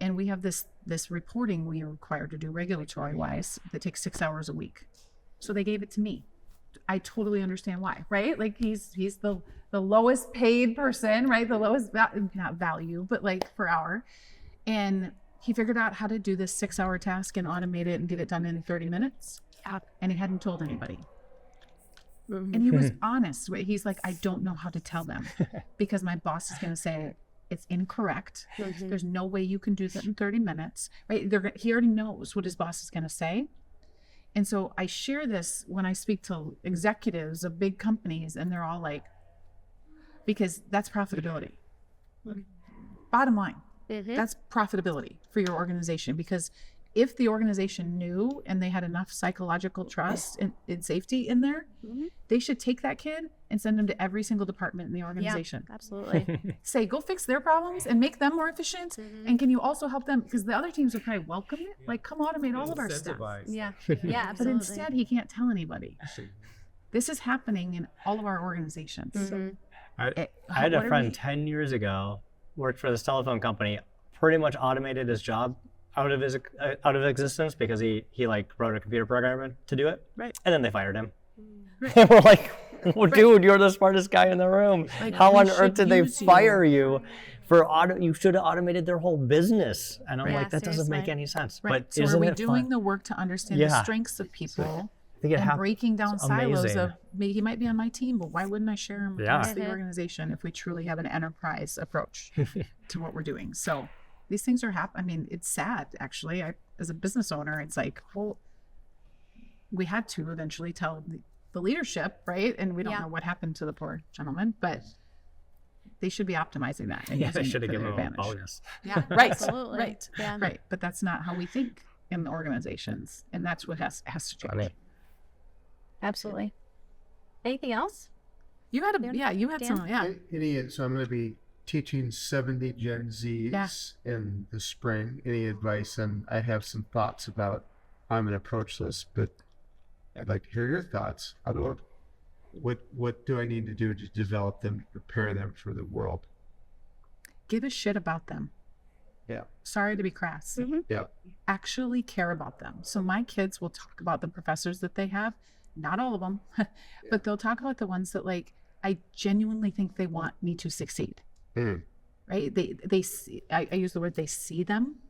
And we have this reporting we are required to do regulatory wise that takes 6 hours a week. So they gave it to me. I totally understand why, right? Like he's the lowest paid person, right? The lowest, not value, but like per hour. And he figured out how to do this 6-hour task and automate it and get it done in 30 minutes. And he hadn't told anybody. And he was honest. He's like, I don't know how to tell them because my boss is going to say it's incorrect. There's no way you can do that in 30 minutes, right? He already knows what his boss is going to say. And so I share this when I speak to executives of big companies, and they're all like, because that's profitability. Bottom line, that's profitability for your organization, because if the organization knew and they had enough psychological trust and safety in there, they should take that kid and send him to every single department in the organization. Yeah, absolutely. Say, go fix their problems and make them more efficient. And can you also help them? Because the other teams would probably welcome it. Like, come automate all of our stuff. Yeah, yeah, absolutely. But instead, he can't tell anybody. This is happening in all of our organizations. I had a friend 10 years ago, worked for this telephone company, pretty much automated his job out of existence because he like wrote a computer program to do it. Right. And then they fired him. And we're like, well, dude, you're the smartest guy in the room. Like, how on earth did they fire you for you should have automated their whole business. And I'm like, that doesn't make any sense. Right. But so isn't are we it doing fun? the work to understand the strengths of people and breaking down silos of, maybe he might be on my team, but why wouldn't I share him across the organization if we truly have an enterprise approach to what we're doing? So these things are happening. I mean, it's sad, actually. As a business owner, it's like, well, we had to eventually tell the leadership, right? And we don't know what happened to the poor gentleman, but they should be optimizing that. And they should have given him a bonus. Yeah, right. Absolutely. Right. Yeah. Right. But that's not how we think in the organizations. And that's what has to change. Absolutely. Anything else? You had some, So I'm going to be teaching 70 Gen Zs in the spring. Any advice? And I have some thoughts about how I'm going to approach this, but I'd like to hear your thoughts. What do I need to do to develop them, prepare them for the world? Give a shit about them. Yeah. Sorry to be crass. Yeah. Actually care about them. So my kids will talk about the professors that they have. Not all of them, but they'll talk about the ones that, like, I genuinely think they want me to succeed. Right? They see, I use the word, they see them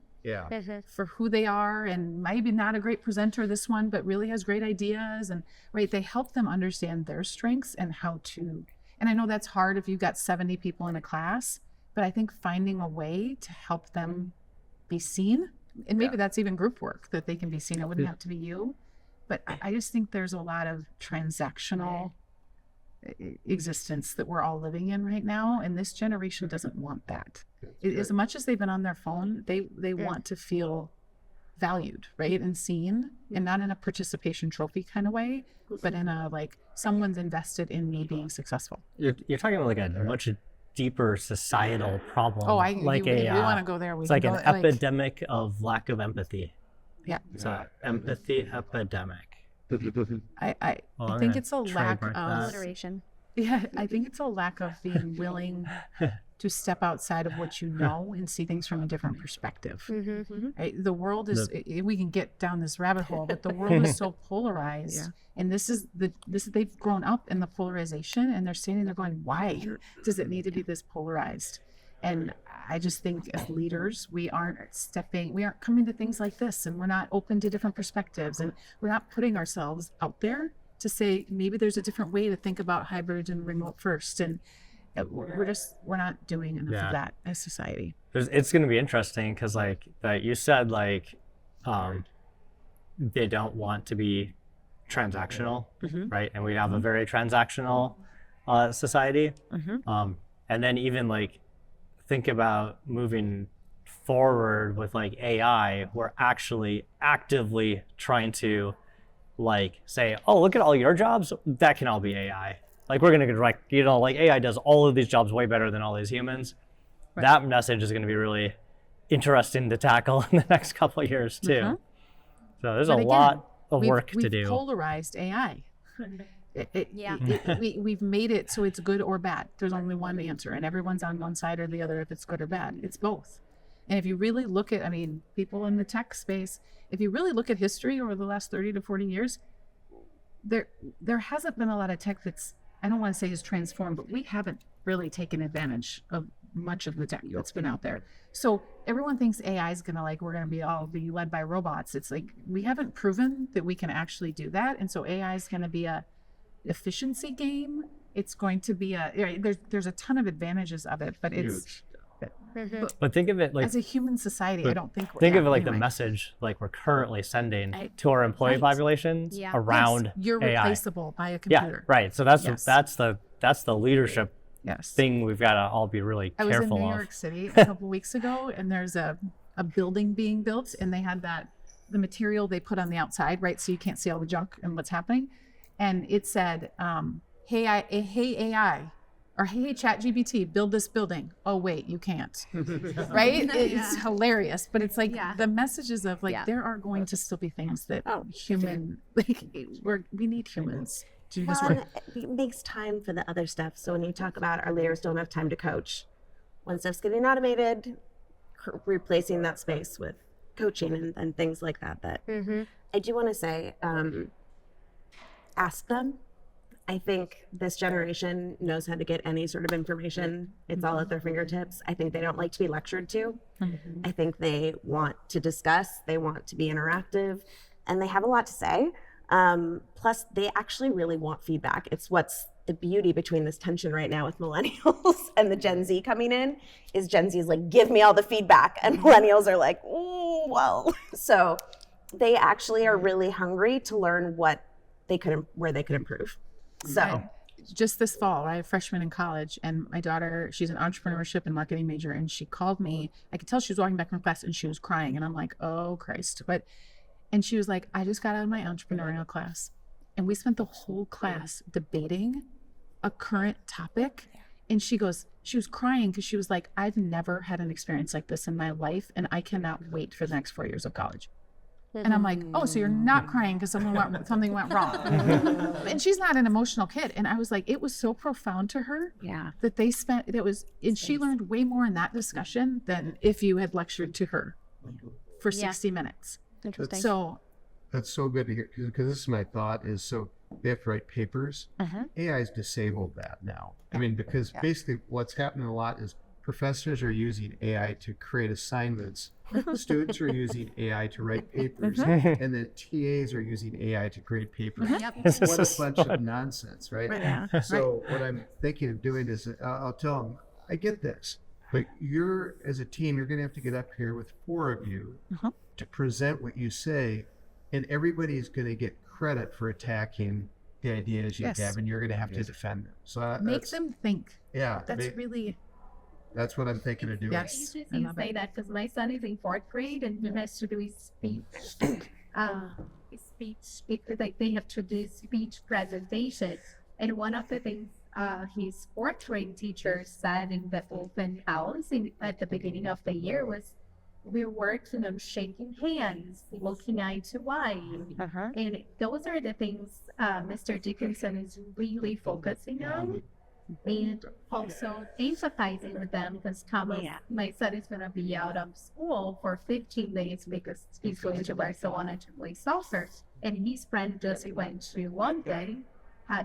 for who they are, and maybe not a great presenter, this one, but really has great ideas. And right, they help them understand their strengths and how to, and I know that's hard if you've got 70 people in a class, but I think finding a way to help them be seen, and maybe that's even group work, that they can be seen. It wouldn't have to be you, But I just think there's a lot of transactional existence that we're all living in right now, and this generation doesn't want that. As much as they've been on their phone, they want to feel valued, right, and seen, and not in a participation trophy kind of way, but in a like someone's invested in me being successful. You're talking about like a much deeper societal problem. Oh, like we want to go there. It's like an epidemic of lack of empathy. Yeah. It's an empathy epidemic. I Well, think I'm it's a gonna lack trademark of that. Alliteration. Yeah, I think it's a lack of being willing to step outside of what you know and see things from a different perspective. Right? The world is, we can get down this rabbit hole, but the world is so polarized. And they've grown up in the polarization, and they're standing there going, why does it need to be this polarized? And I just think as leaders, we aren't coming to things like this, and we're not open to different perspectives, and we're not putting ourselves out there to say maybe there's a different way to think about hybrid and remote first. And we're not doing enough of that as society. It's going to be interesting because like that you said, like they don't want to be transactional, right? And we have a very transactional society. And then even like think about moving forward with like AI, we're actually actively trying to like say, oh, look at all your jobs, that can all be AI. Like we're gonna like, you know, like AI does all of these jobs way better than all these humans. Right. That message is gonna be really interesting to tackle in the next couple of years too. So there's a lot of work to do. We've polarized AI. We've made it so it's good or bad. There's only one answer, and everyone's on one side or the other if it's good or bad. It's both. And if you really look at, I mean, people in the tech space, if you really look at history over the last 30 to 40 years, there hasn't been a lot of tech that's, I don't want to say is transformed, but we haven't really taken advantage of much of the tech that's been out there. So everyone thinks AI is going to like, we're going to be led by robots. It's like, we haven't proven that we can actually do that. And so AI is going to be a efficiency game. It's going to be there's a ton of advantages of it, but it's, but think of it like as a human society, I don't think of it like the message like we're currently sending to our employee populations around you're AI. Replaceable by a computer. Yeah, right. So that's the leadership thing we've got to all be really careful of. I was in New York City a couple weeks ago, and there's a building being built, and they had the material they put on the outside, right, so you can't see all the junk and what's happening, and it said, hey AI, or hey ChatGPT, build this building. Oh wait, you can't. Right? It's hilarious, but it's like the messages of like there are going to still be things that human, like we need humans. It makes time for the other stuff. So when you talk about our leaders don't have time to coach, when stuff's getting automated, replacing that space with coaching and things like that. I do want to say, ask them. I think this generation knows how to get any sort of information. It's all at their fingertips. I think they don't like to be lectured to. I think they want to discuss, they want to be interactive, and they have a lot to say. Plus, they actually really want feedback. It's what's the beauty between this tension right now with millennials and the Gen Z coming in, is Gen Z is like, give me all the feedback, and millennials are like, ooh, well. So they actually are really hungry to learn where they could improve. So just this fall, I have a freshman in college, and my daughter, she's an entrepreneurship and marketing major, and she called me. I could tell she was walking back from class and she was crying, and I'm like, oh Christ. And she was like, I just got out of my entrepreneurial class, and we spent the whole class debating a current topic. And she was crying because she was like, I've never had an experience like this in my life, and I cannot wait for the next 4 years of college. And I'm like, oh, so you're not crying because something went wrong. And she's not an emotional kid. And I was like, it was so profound to her that she learned way more in that discussion than if you had lectured to her for 60 minutes. Interesting. So that's so good to hear, because this is my thought is, so they have to write papers. AI's disabled that now. I mean, because basically what's happening a lot is professors are using AI to create assignments. Students are using AI to write papers, and then TAs are using AI to create papers. What a bunch of nonsense, right? So what I'm thinking of doing is, I'll tell them, I get this, but as a team, you're going to have to get up here with 4 of you to present what you say, and everybody's going to get credit for attacking the ideas you Yes. have, and you're going to have to defend them. So Make that's, them think. yeah, That's really, that's what I'm thinking of doing. yes. I You love say it. that because my son is in 4th grade and he has to do his speech. Because like they have to do speech presentation. And one of the things his 4th grade teacher said in the open house at the beginning of the year was, we're working on shaking hands, looking eye to eye. And those are the things Mr. Dickinson is really focusing on. And also empathizing with them because Thomas, my son, is going to be out of school for 15 days because he's going to Barcelona to play soccer. And his friend just went to London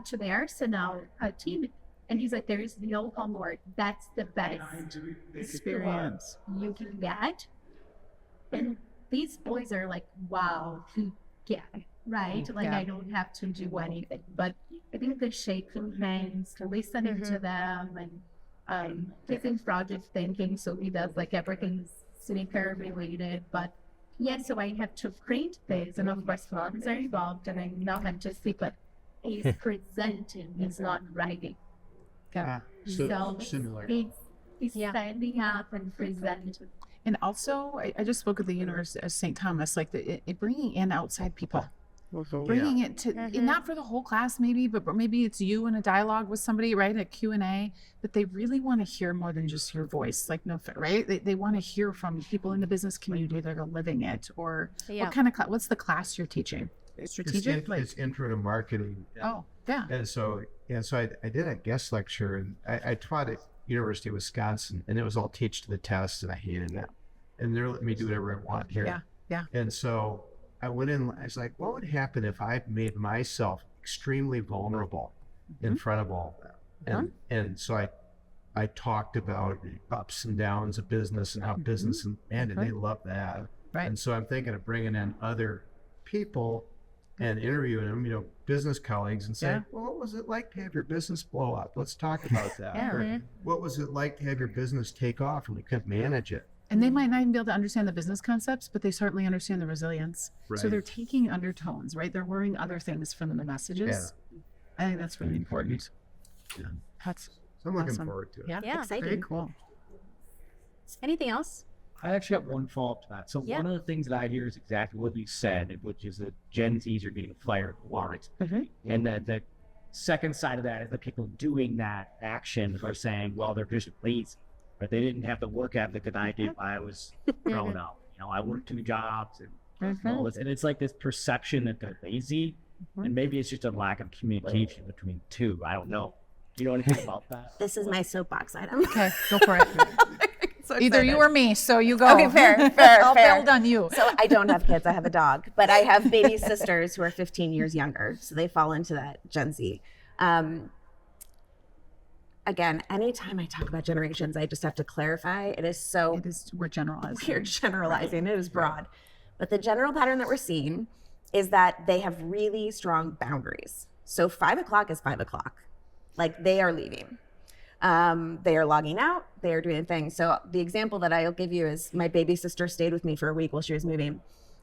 to the Arsenal team. And he's like, there is no homework. That's the best experience you can get. And these boys are like, wow, he get it, right? Like, I don't have to do anything. But I think the shaking hands, listening to them, and he's in project thinking, so he does like everything's sneaker related. But yeah, so I have to print this, and of course, moms are involved, and I now have to see, but he's presenting, he's not writing. So Similar. he's standing up and presenting. And also, I just spoke at the University of St. Thomas, like bringing in outside people. Bringing it to, and not for the whole class maybe, but maybe it's you in a dialogue with somebody, right? A Q&A, but they really want to hear more than just your voice, like right? They want to hear from people in the business community that are living it, or what kind of what's the class you're teaching? Strategic? It's intro to marketing. Oh, yeah. And so I did a guest lecture, and I taught at University of Wisconsin, and it was all teach to the test, and I hated that. And they're letting me do whatever I want here. Yeah. And so I went in, I was like, what would happen if I made myself extremely vulnerable in front of all of them? And so I talked about ups and downs of business and how business, and they love that. Right. And so I'm thinking of bringing in other people and interviewing them, business colleagues, and saying, well, what was it like to have your business blow up? Let's talk about that. Or, what was it like to have your business take off and we couldn't manage it? And they might not even be able to understand the business concepts, but they certainly understand the resilience. Right. So they're taking undertones, right? They're learning other things from the messages. I think that's really important. Yeah. That's So I'm looking awesome. forward to it. Yeah. Very Exciting. cool. Anything else? I actually have one follow-up to that. So one of the things that I hear is exactly what you said, which is that Gen Zs are getting fired a lot. And that the second side of that is the people doing that action are saying, well, they're just lazy. But they didn't have the work ethic that I did when I was growing up. I worked 2 jobs and all this. And it's like this perception that they're lazy. And maybe it's just a lack of communication between two. I don't know. Do you know anything about that? This is my soapbox item. Okay, go for it. So Either you excited. or me, so you go. Okay, fair. I'll build on you. So I don't have kids. I have a dog, but I have baby sisters who are 15 years younger. So they fall into that Gen Z. Again, anytime I talk about generations, I just have to clarify. It is so We're generalizing. we're generalizing. It is broad. But the general pattern that we're seeing is that they have really strong boundaries. So 5 o'clock is 5 o'clock. Like they are leaving. They are logging out. They are doing things. So the example that I'll give you is my baby sister stayed with me for a week while she was moving.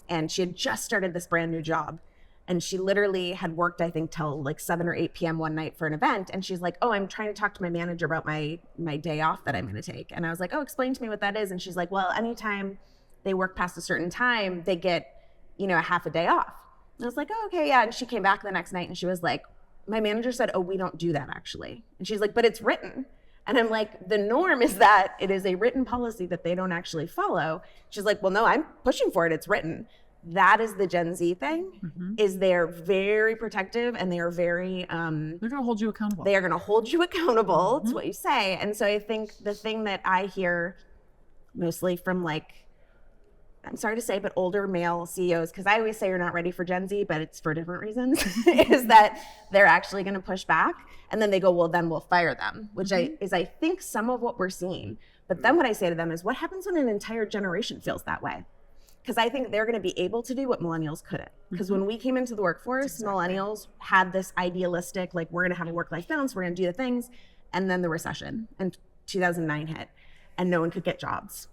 And she had just started this brand new job. And she literally had worked, I think, till like 7 or 8 p.m. one night for an event. And she's like, oh, I'm trying to talk to my manager about my day off that I'm going to take. And I was like, oh, explain to me what that is. And she's like, well, anytime they work past a certain time, they get, a half a day off. And I was like, oh, okay, yeah. And she came back the next night and she was like, my manager said, oh, we don't do that actually. And she's like, but it's written. And I'm like, the norm is that it is a written policy that they don't actually follow. She's like, well, no, I'm pushing for it. It's written. That is the Gen Z thing, is they're very protective and they are very... They're going to hold you accountable. They are going to hold you accountable. It's what you say. And so I think the thing that I hear mostly from I'm sorry to say, but older male CEOs, because I always say you're not ready for Gen Z, but it's for different reasons, is that they're actually going to push back. And then they go, well, then we'll fire them, which I think some of what we're seeing. But then what I say to them is, what happens when an entire generation feels that way? Because I think they're going to be able to do what millennials couldn't. Because when we came into the workforce, millennials had this idealistic, like, we're going to have a work-life balance, we're going to do the things. And then the recession and 2009 hit and no one could get jobs.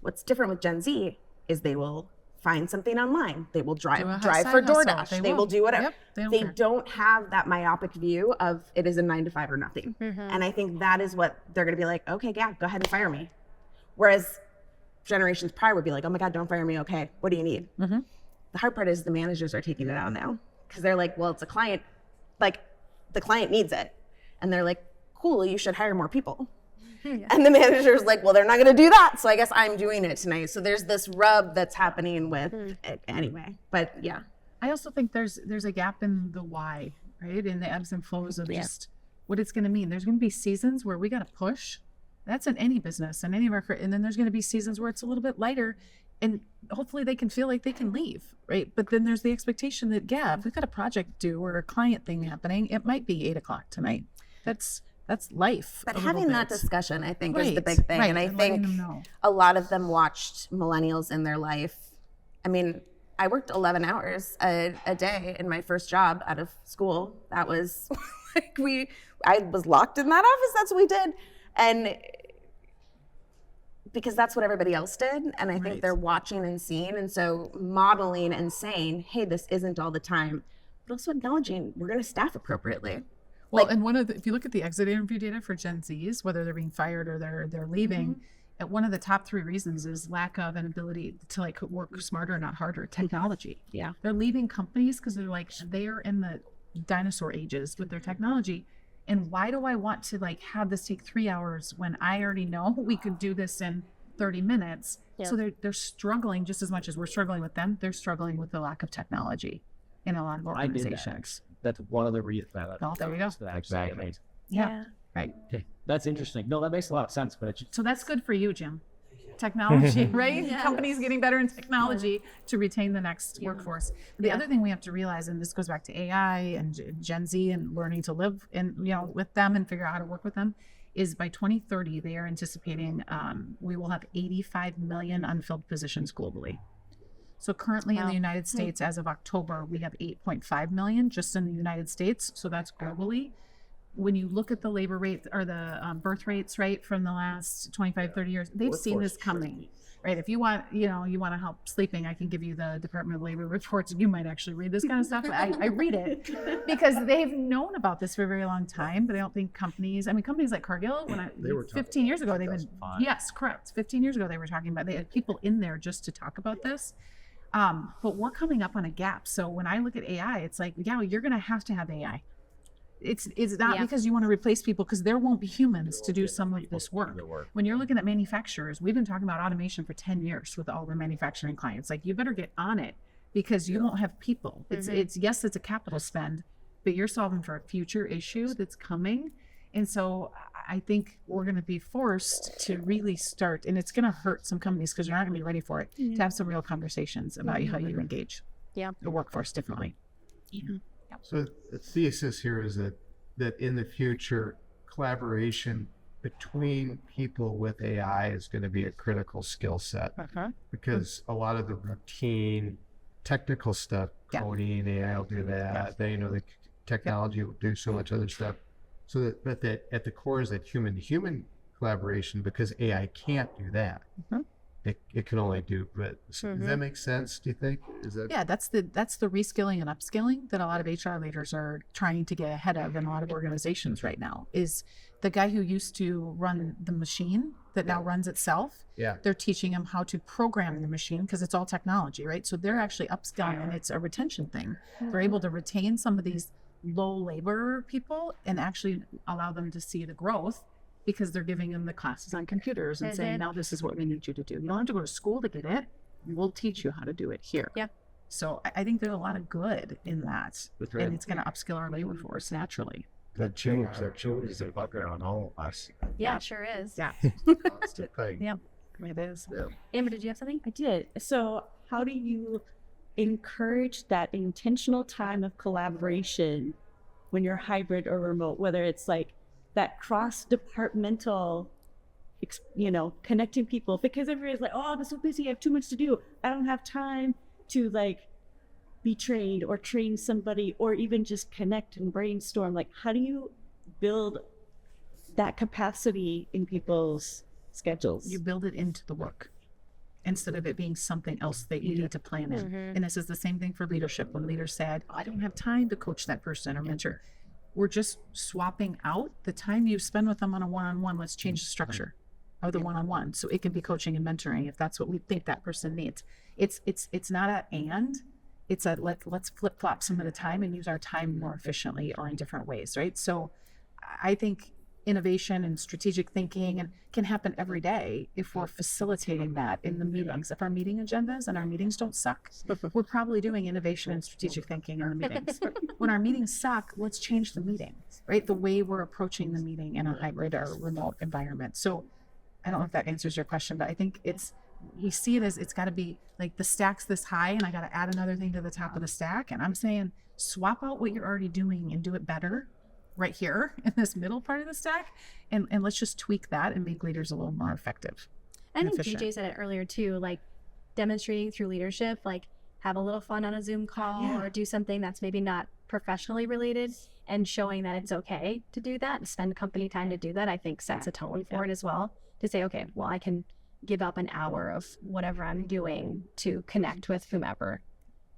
What's different with Gen Z is they will find something online. They will Do drive a for side hustle. DoorDash. They will do whatever. Yep, they don't They care. don't have that myopic view of it is a 9 to 5 or nothing. And I think that is what they're going to be like, okay, yeah, go ahead and fire me. Whereas generations prior would be like, oh my God, don't fire me. Okay, what do you need? The hard part is the managers are taking it out now because they're like, well, it's a client. Like the client needs it. And they're like, cool, you should hire more people. And the manager's like, well, they're not going to do that. So I guess I'm doing it tonight. So there's this rub that's happening with it anyway. But yeah. I also think there's a gap in the why, right? In the ebbs and flows of just what it's going to mean. There's going to be seasons where we got to push. That's in any business and any of our, and then there's going to be seasons where it's a little bit lighter, and hopefully they can feel like they can leave, right? But then there's the expectation that, yeah, if we've got a project due or a client thing happening, it might be 8 o'clock tonight. That's life. But a having little that bit. discussion, I think, is the Right, big thing. right, And I and letting think them know. a lot of them watched millennials in their life. I mean, I worked 11 hours a day in my first job out of school. That was like I was locked in that office. That's what we did. And because that's what everybody else did. And I think Right. they're watching and seeing. And so modeling and saying, hey, this isn't all the time, but also acknowledging we're going to staff appropriately. Well, and if you look at the exit interview data for Gen Zs, whether they're being fired or they're leaving, one of the top 3 reasons is lack of an ability to like work smarter, not harder. Technology. Yeah. They're leaving companies because they're like they're in the dinosaur ages with their technology. And why do I want to like have this take 3 hours when I already know we could do this in 30 minutes? So they're struggling just as much as we're struggling with them. They're struggling with the lack of technology in a lot of I did that. organizations. That's one of the reasons. Oh, there we go. Exactly. Yeah. Right. Okay. That's interesting. No, that makes a lot of sense. But So that's good for you, Jim. Technology, right? Companies getting better in technology to retain the next workforce. The other thing we have to realize, and this goes back to AI and Gen Z and learning to live with them and figure out how to work with them, is by 2030 they are anticipating we will have 85 million unfilled positions globally. So currently in the United States, as of October, we have 8.5 million just in the United States. So that's globally. When you look at the labor rate or the birth rates, right, from the last 25, 30 years, they've seen this coming, right? If you want, you want to help sleeping, I can give you the Department of Labor reports. You might actually read this kind of stuff. I read it because they've known about this for a very long time, but I don't think companies like Cargill, 15 years ago, yes, correct. 15 years ago, they were talking about, they had people in there just to talk about this. But we're coming up on a gap. So when I look at AI, it's like, yeah, you're going to have AI. It's not because you want to replace people, because there won't be humans to do some of this work. When you're looking at manufacturers, we've been talking about automation for 10 years with all of our manufacturing clients. Like, you better get on it because you won't have people. It's yes, it's a capital spend, but you're solving for a future issue that's coming. And so I think we're going to be forced to really start, and it's going to hurt some companies because you're not going to be ready for it, to have some real conversations about how you engage the workforce differently. So the thesis here is that in the future, collaboration between people with AI is going to be a critical skill set, because a lot of the routine technical stuff, coding, AI will do that. The technology will do so much other stuff. So but at the core is that human-to-human collaboration, because AI can't do that. It can only do, but does that make sense, do you think? That's the reskilling and upskilling that a lot of HR leaders are trying to get ahead of in a lot of organizations right now. Is the guy who used to run the machine that now runs itself, they're teaching him how to program the machine, because it's all technology, right? So they're actually upskilling, and it's a retention thing. They're able to retain some of these low labor people and actually allow them to see the growth, because they're giving them the classes on computers and saying, now this is what we need you to do. You don't have to go to school to get it. We'll teach you how to do it here. So I think there's a lot of good in that. And it's going to upskill our labor force naturally. That change is a bucket on all of us. Yeah, it sure is. Yeah. Yeah. It is. Amber, did you have something? I did. So how do you encourage that intentional time of collaboration when you're hybrid or remote, whether it's like that cross-departmental, connecting people, because everybody's like, oh, I'm so busy, I have too much to do, I don't have time to like be trained or train somebody or even just connect and brainstorm. Like, how do you build that capacity in people's schedules? You build it into the work. instead of it being something else that you need to plan in. And this is the same thing for leadership. When leaders said, I don't have time to coach that person or mentor. We're just swapping out the time you spend with them on a one-on-one. Let's change the structure of the one-on-one so it can be coaching and mentoring if that's what we think that person needs. It's not a and, it's a let's flip-flop some of the time and use our time more efficiently or in different ways, right? So I think innovation and strategic thinking and can happen every day if we're facilitating that in the meetings. If our meeting agendas and our meetings don't suck, we're probably doing innovation and strategic thinking in the meetings. When our meetings suck, let's change the meeting, right? The way we're approaching the meeting in a hybrid or remote environment. So I don't know if that answers your question, but I think we see it as it's got to be like the stack's this high and I got to add another thing to the top of the stack. And I'm saying swap out what you're already doing and do it better right here in this middle part of the stack. And let's just tweak that and make leaders a little more effective. I think efficient. DJ said it earlier too, like demonstrating through leadership, like have a little fun on a Zoom call or do something that's maybe not professionally related and showing that it's okay to do that and spend company time to do that, I think sets a tone for it as well. To say, okay, well, I can give up an hour of whatever I'm doing to connect with whomever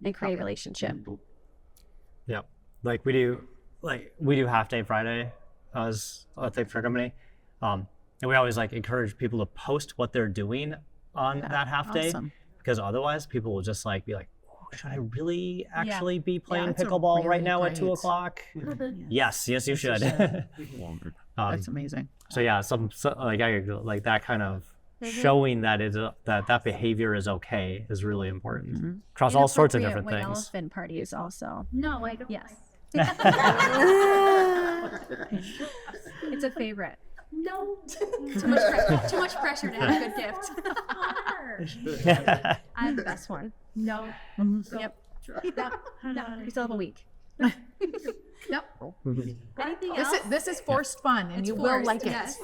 and create a relationship. Yeah, like we do half day Friday as a thing for our company, and we always like encourage people to post what they're doing on that half day, because otherwise people will just like be like, oh, should I really actually be playing pickleball really right now at great- 2:00? Yes, you should. That's amazing. So yeah, some like that kind of showing that that behavior is okay is really important across all sorts of different Inappropriate white things. elephant parties also. No, I don't. Yes. It's a favorite. No. Too much pressure to have a good gift. I have the best one. No. Yep. No, we still have a week. Yep. Anything else? This is forced fun, and It's you will forced, like it. yes.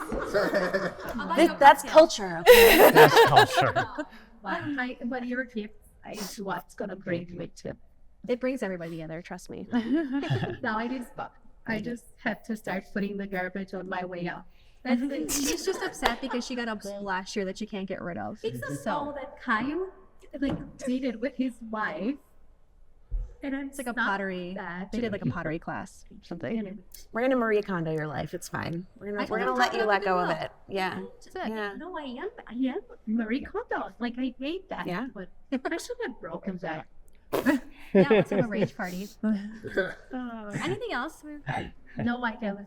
That's culture. Okay? That's culture. But your gift is what's gonna bring me to. It brings everybody together, trust me. Now it is fun. I just had to start putting the garbage on my way out. That's it. She's just upset because she got a bowl last year that she can't get rid of. It's a bowl that Chaim dated with his wife. And I'm It's like a stuck pottery. that. She did like a pottery class or something. We're gonna Marie Kondo your life. It's fine. We're gonna let you let go of it. Yeah. That's it. Yeah. No, I am Marie Kondo. Like I hate that. Yeah. But I should have broken that. Yeah, let's have a rage party. Anything else? No, I haven't.